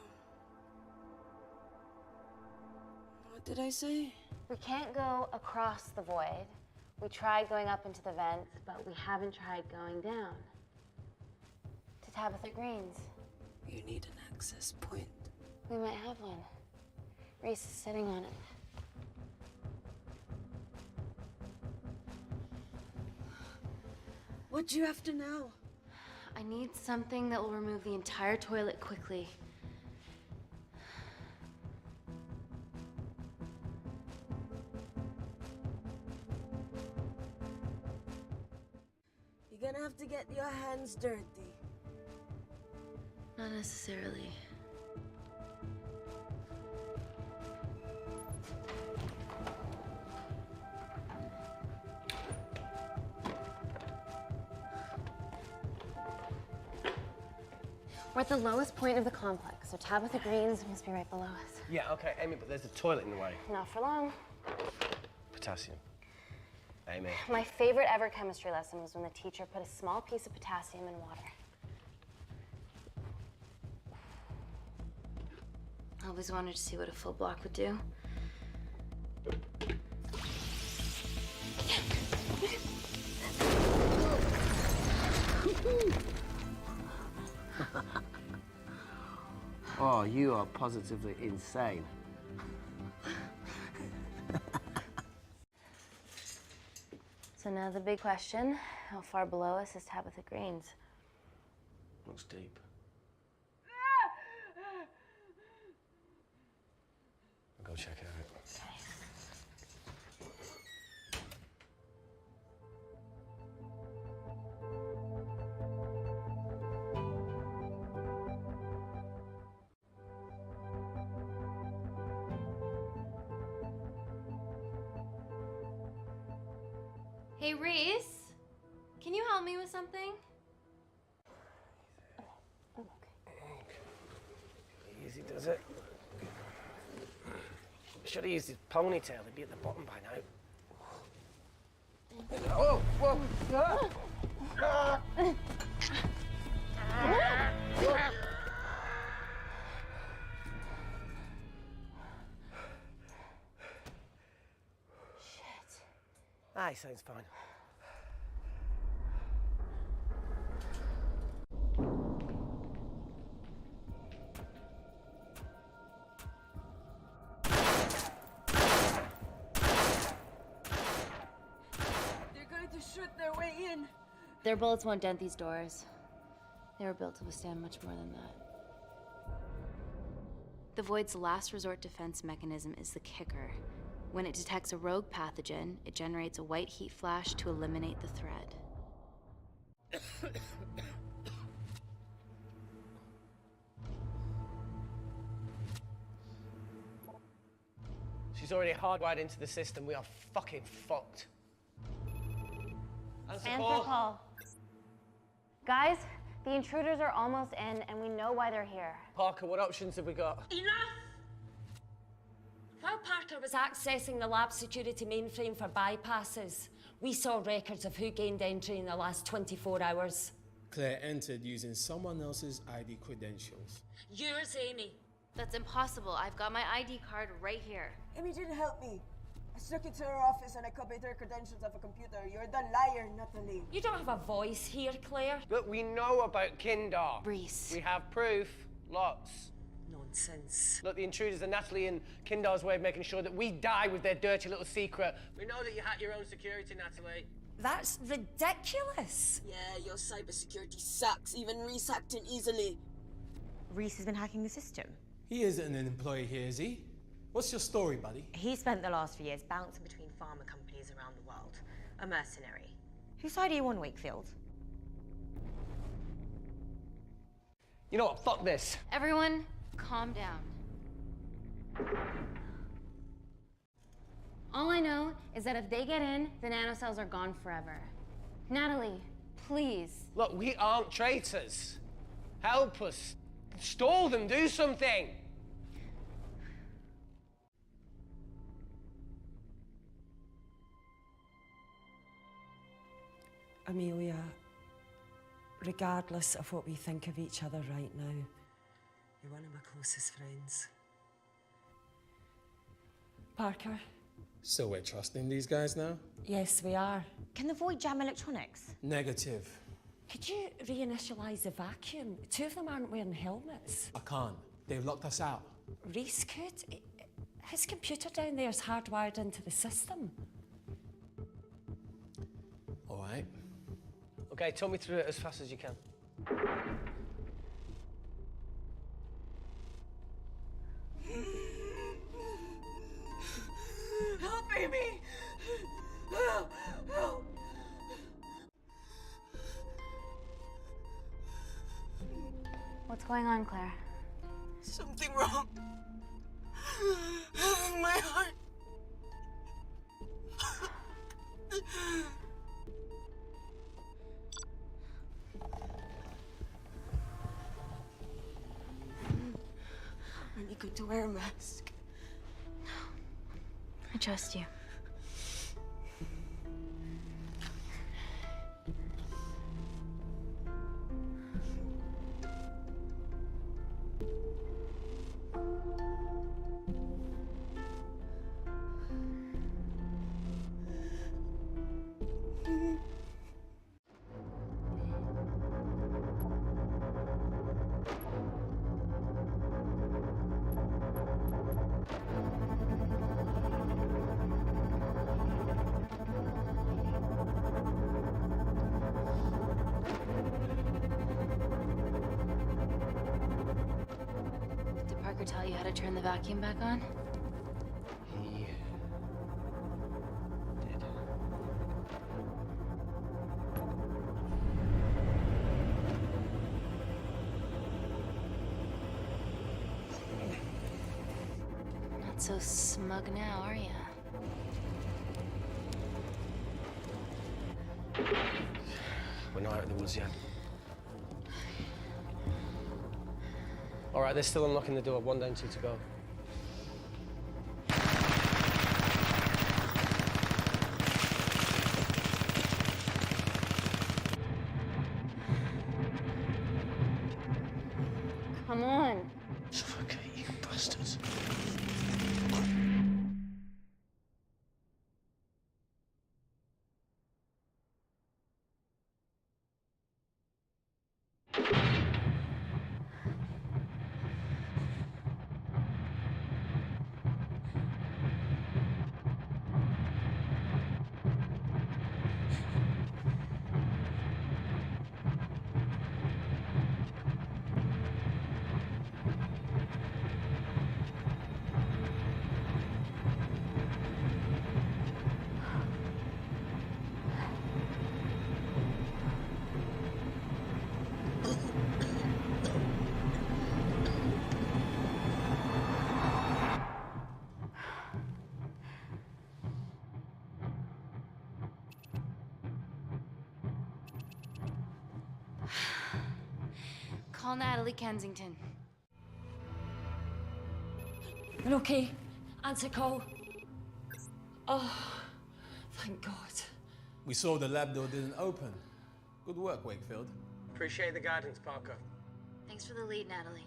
What did I say? We can't go across the void. We tried going up into the vents, but we haven't tried going down. To Tabitha Green's. You need an access point. We might have one. Reese is sitting on it. What do you have to know? I need something that will remove the entire toilet quickly. You're gonna have to get your hands dirty. Not necessarily. We're at the lowest point of the complex, so Tabitha Green's must be right below us. Yeah, okay, Amy, but there's a toilet in the way. Not for long. Potassium. Amy. My favorite ever chemistry lesson was when the teacher put a small piece of potassium in water. I always wanted to see what a full block would do. Oh, you are positively insane. So now the big question, how far below us is Tabitha Green's? Looks deep. I'll go check it out. Hey, Reese, can you help me with something? Easy does it. Should have used his ponytail. He'd be at the bottom by now. Oh, whoa! Ah! Aye, sounds fine. They're going to shoot their way in. Their bullets won't dent these doors. They were built to withstand much more than that. The Void's last resort defense mechanism is the kicker. When it detects a rogue pathogen, it generates a white heat flash to eliminate the threat. She's already hardwired into the system. We are fucking fucked. Answer call. Guys, the intruders are almost in, and we know why they're here. Parker, what options have we got? Enough! While Parker was accessing the lab security mainframe for bypasses, we saw records of who gained entry in the last 24 hours. Claire entered using someone else's ID credentials. Yours, Amy. That's impossible. I've got my ID card right here. Amy didn't help me. I snuck into her office and I copied her credentials off a computer. You're the liar, Natalie. You don't have a voice here, Claire. But we know about Kindar. Reese. We have proof. Lots. Nonsense. Look, the intruders are Natalie and Kindar's way of making sure that we die with their dirty little secret. We know that you hack your own security, Natalie. That's ridiculous. Yeah, your cybersecurity sucks. Even Reese hacked in easily. Reese has been hacking the system. He isn't an employee here, is he? What's your story, buddy? He spent the last few years bouncing between pharma companies around the world. A mercenary. Whose side are you on, Wakefield? You know what? Fuck this. Everyone, calm down. All I know is that if they get in, the nanocells are gone forever. Natalie, please. Look, we aren't traitors. Help us. Stall them. Do something. Amelia, regardless of what we think of each other right now, you're one of my closest friends. Parker? So we're trusting these guys now? Yes, we are. Can the Void jam electronics? Negative. Could you reinitialize the vacuum? Two of them aren't wearing helmets. I can't. They've locked us out. Reese could. His computer down there is hardwired into the system. All right. Okay, talk me through it as fast as you can. Help, Amy! Help! Help! What's going on, Claire? Something wrong. My heart. Are you going to wear a mask? I trust you. Parker tell you how to turn the vacuum back on? He did. Not so smug now, are ya? We're not out of the woods yet. All right, they're still unlocking the door. 1 down, 2 to go. Come on. Suffocate, you bastards. Call Natalie Kensington. You're okay? Answer call. Oh, thank God. We saw the lab door didn't open. Good work, Wakefield. Appreciate the guidance, Parker. Thanks for the lead, Natalie.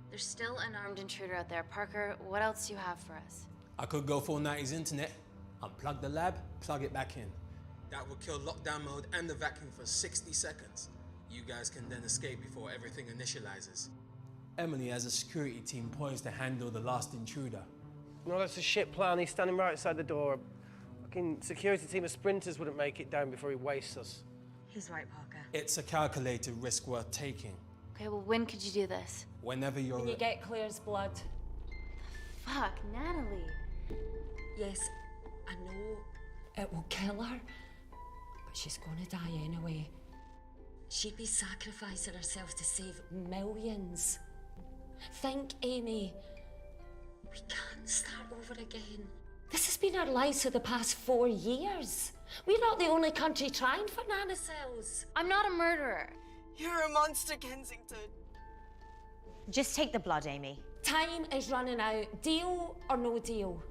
There's still an armed intruder out there. Parker, what else do you have for us? I could go full 90s internet, unplug the lab, plug it back in. That would kill lockdown mode and the vacuum for 60 seconds. You guys can then escape before everything initializes. Emily has a security team poised to handle the last intruder. No, that's a shit plan. He's standing right outside the door. A fucking security team of sprinters wouldn't make it down before he wastes us. He's right, Parker. It's a calculated risk worth taking. Okay, well, when could you do this? Whenever you're... When you get Claire's blood. Fuck, Natalie. Yes, I know it will kill her, but she's gonna die anyway. She'd be sacrificing herself to save millions. Think, Amy. We can't start over again. This has been our lives for the past 4 years. We're not the only country trying for nanocells. I'm not a murderer. You're a monster, Kensington. Just take the blood, Amy. Time is running out. Deal or no deal?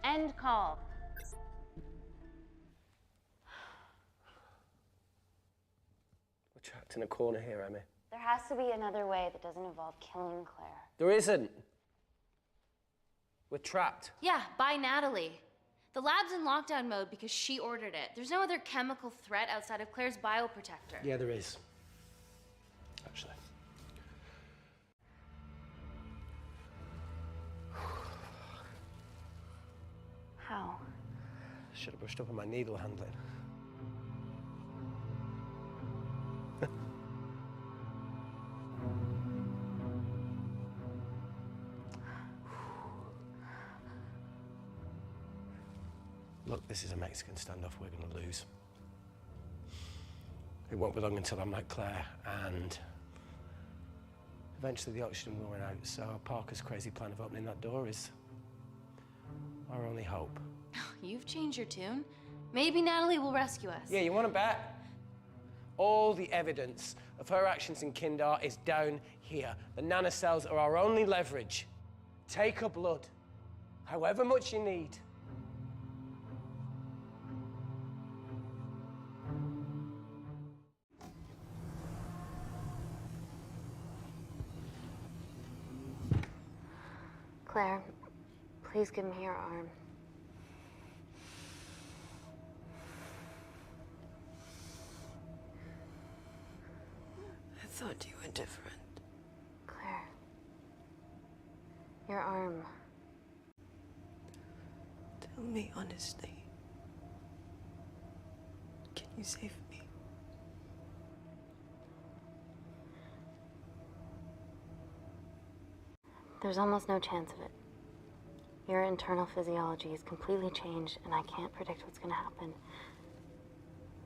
End call. We're trapped in a corner here, Emmy. There has to be another way that doesn't involve killing Claire. There isn't. We're trapped. Yeah, by Natalie. The lab's in lockdown mode because she ordered it. There's no other chemical threat outside of Claire's bioprotector. Yeah, there is. Actually. How? Should have brushed up on my needle handling. Look, this is a Mexican standoff we're going to lose. It won't be long until I'm like Claire, and eventually the oxygen will run out, so Parker's crazy plan of opening that door is our only hope. You've changed your tune. Maybe Natalie will rescue us. Yeah, you want to bet? All the evidence of her actions in Kindar is down here. The nanocells are our only leverage. Take her blood, however much you need. Claire, please give me your arm. I thought you were different. Claire, your arm. Tell me honestly. You saved me. There's almost no chance of it. Your internal physiology is completely changed, and I can't predict what's gonna happen.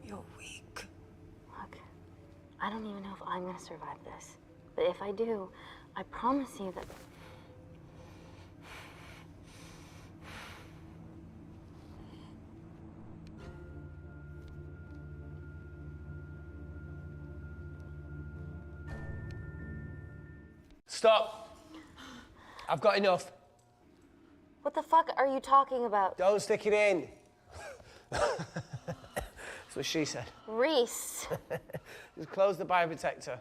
You're weak. Look, I don't even know if I'm gonna survive this. But if I do, I promise you that... Stop! I've got enough. What the fuck are you talking about? Don't stick it in. That's what she said. Reese. Just close the bioprotector.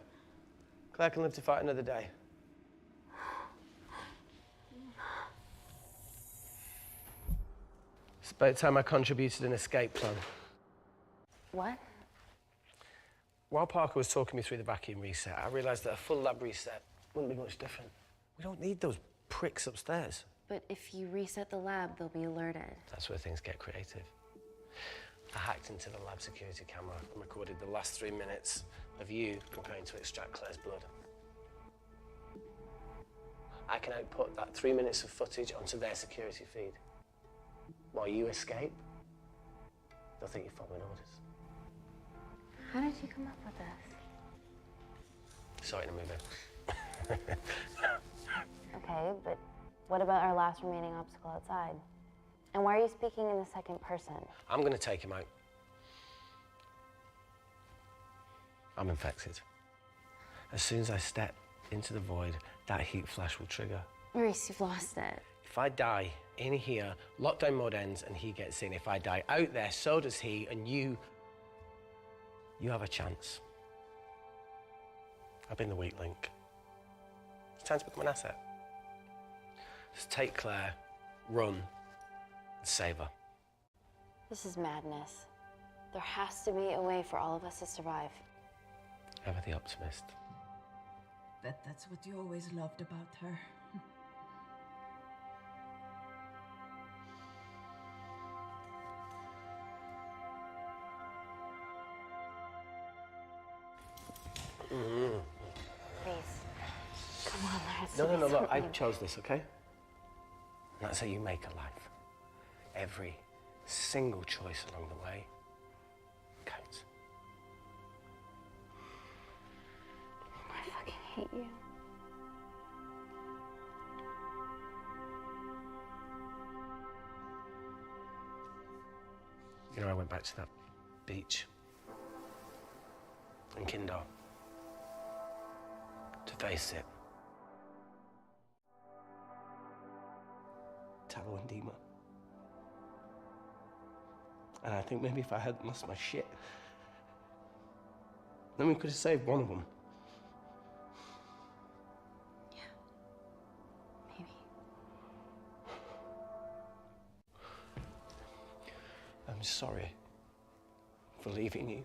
Claire can live to fight another day. It's about time I contributed an escape plan. What? While Parker was talking me through the vacuum reset, I realised that a full lab reset wouldn't be much different. We don't need those pricks upstairs. But if you reset the lab, they'll be alerted. That's where things get creative. I hacked into the lab security camera and recorded the last 3 minutes of you preparing to extract Claire's blood. I can output that 3 minutes of footage onto their security feed. While you escape, they'll think you're following orders. How did you come up with this? Saw it in a movie. Okay, but what about our last remaining obstacle outside? And why are you speaking in the second person? I'm gonna take him out. I'm infected. As soon as I step into the void, that heat flash will trigger. Reese, you've lost it. If I die in here, lockdown mode ends and he gets in. If I die out there, so does he, and you have a chance. I've been the weak link. It's time to become an asset. Just take Claire, run, and save her. This is madness. There has to be a way for all of us to survive. Ever the optimist. Bet that's what you always loved about her. Please. Come on, there has to No, be look, I something. chose this, okay? And that's how you make a life. Every single choice along the way counts. I fucking hate you. You know, I went back to that beach in Kindar to face it. Tallow and Dima. And I think maybe if I hadn't lost my shit, then we could have saved one of them. Yeah. Maybe. I'm sorry for leaving you.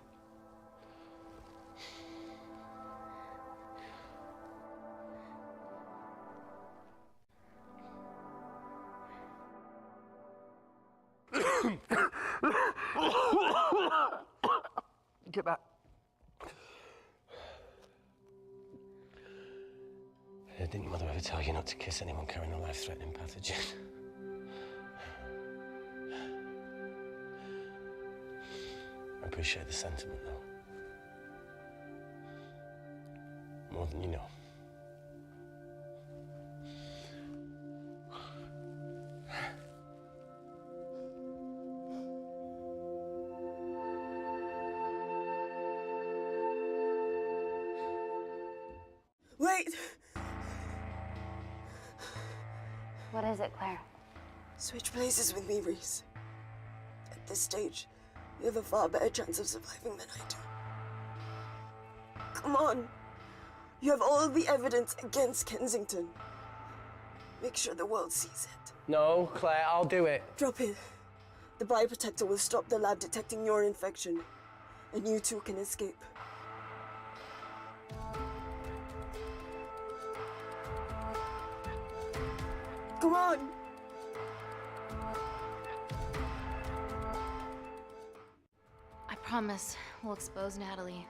Get back. Didn't your mother ever tell you not to kiss anyone carrying a life-threatening pathogen? I appreciate the sentiment, though. More than you know. Wait! What is it, Claire? Switch places with me, Reese. At this stage, you have a far better chance of surviving than I do. Come on. You have all the evidence against Kensington. Make sure the world sees it. No, Claire, I'll do it. Drop it. The bioprotector will stop the lab detecting your infection, and you two can escape. Come on! I promise we'll expose Natalie,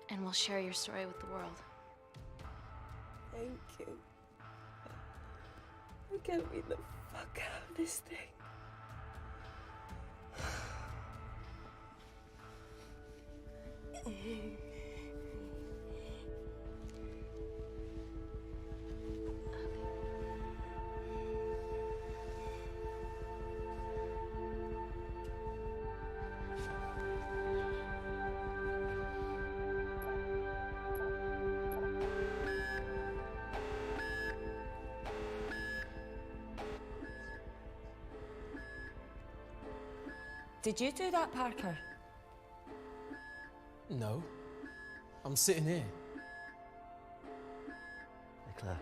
and we'll share your story with the world. Thank you. I can't beat the fuck out of this thing. Did you do that, Parker? No. I'm sitting here. Claire,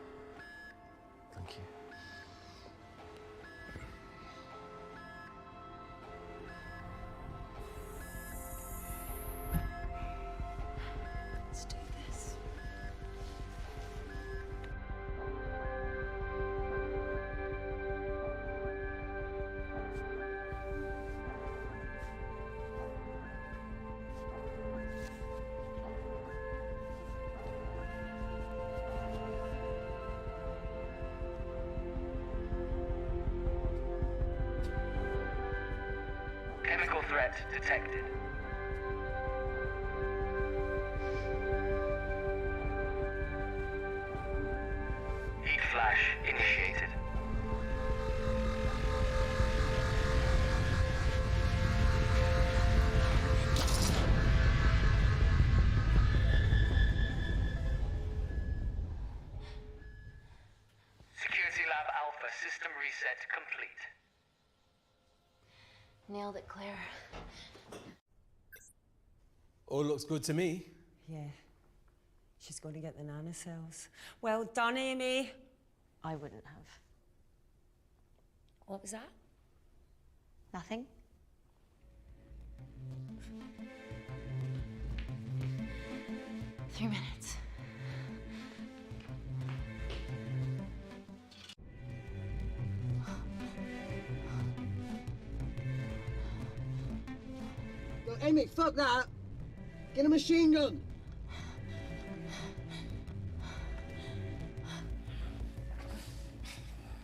thank you. Let's do this. Chemical threat detected. Heat flash initiated. Security Lab Alpha system reset complete. Nailed it, Claire. All looks good to me. Yeah. She's going to get the nanocells. Well done, Amy. I wouldn't have. What was that? Nothing? Three minutes. Yo, Amy, fuck that! Get a machine gun!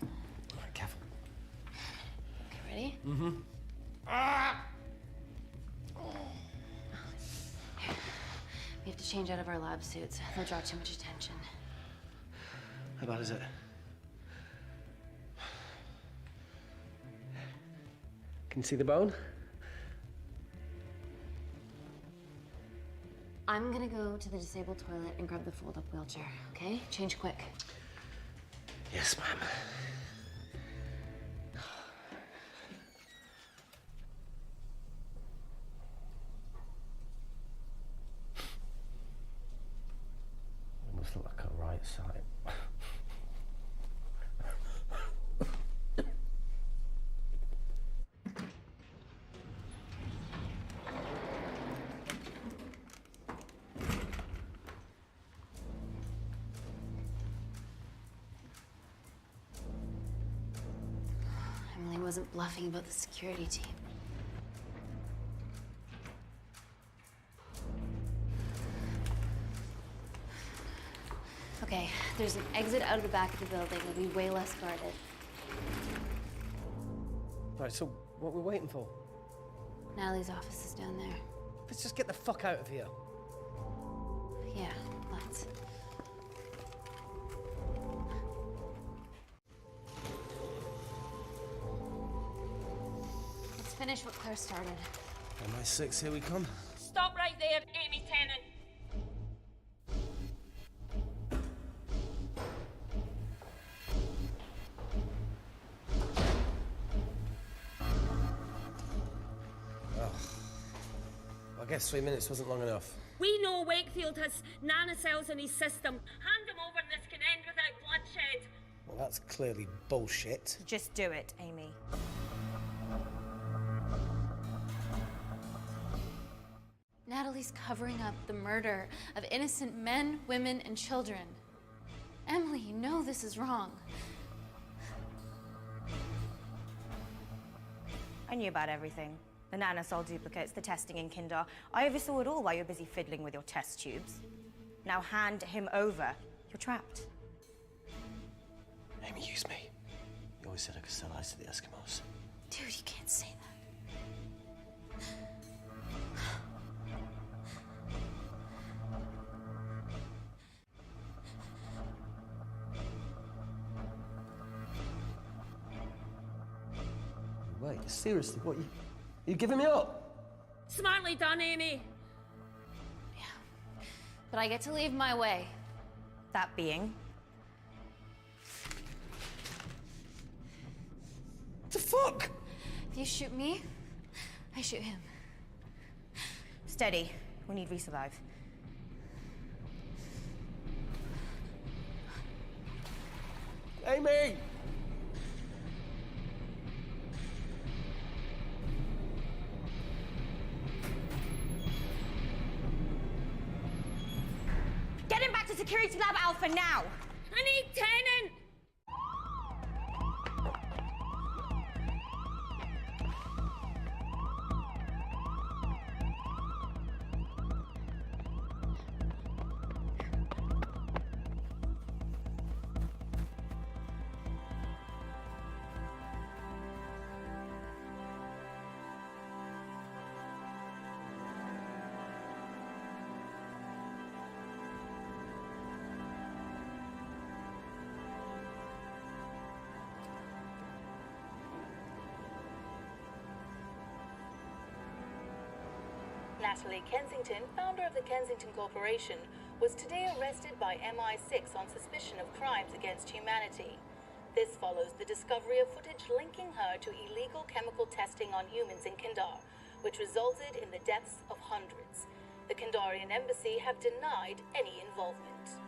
All right, careful. Okay, ready? Mm-hmm. We have to change out of our lab suits. They'll draw too much attention. How bad is it? Can you see the bone? I'm gonna go to the disabled toilet and grab the fold-up wheelchair, okay? Change quick. Yes, ma'am. It must look like a right side. Emily wasn't bluffing about the security team. Okay, there's an exit out of the back of the building. It'll be way less guarded. Right, so what we're waiting for? Natalie's office is down there. Let's just get the fuck out of here. Yeah, let's. Let's finish what Claire started. MI6, here we come. Stop right there, Amy Tenant. I guess 3 minutes wasn't long enough. We know Wakefield has nanocells in his system. Hand them over and this can end without bloodshed. Well, that's clearly bullshit. Just do it, Amy. Natalie's covering up the murder of innocent men, women, and children. Emily, you know this is wrong. I knew about everything. The Nanocell duplicates, the testing in Kindar. I oversaw it all while you're busy fiddling with your test tubes. Now hand him over. You're trapped. Amy, use me. You always said I could sell ice to the Eskimos. Dude, you can't say that. Wait, seriously, what, you giving me up? Smartly done, Amy. But I get to leave my way. That being? The fuck? If you shoot me, I shoot him. Steady. We need resurvive. Amy! Get him back to Security Lab Alpha now! I need Tenant! Natalie Kensington, founder of the Kensington Corporation, was today arrested by MI6 on suspicion of crimes against humanity. This follows the discovery of footage linking her to illegal chemical testing on humans in Kindar, which resulted in the deaths of hundreds. The Kindarian embassy have denied any involvement.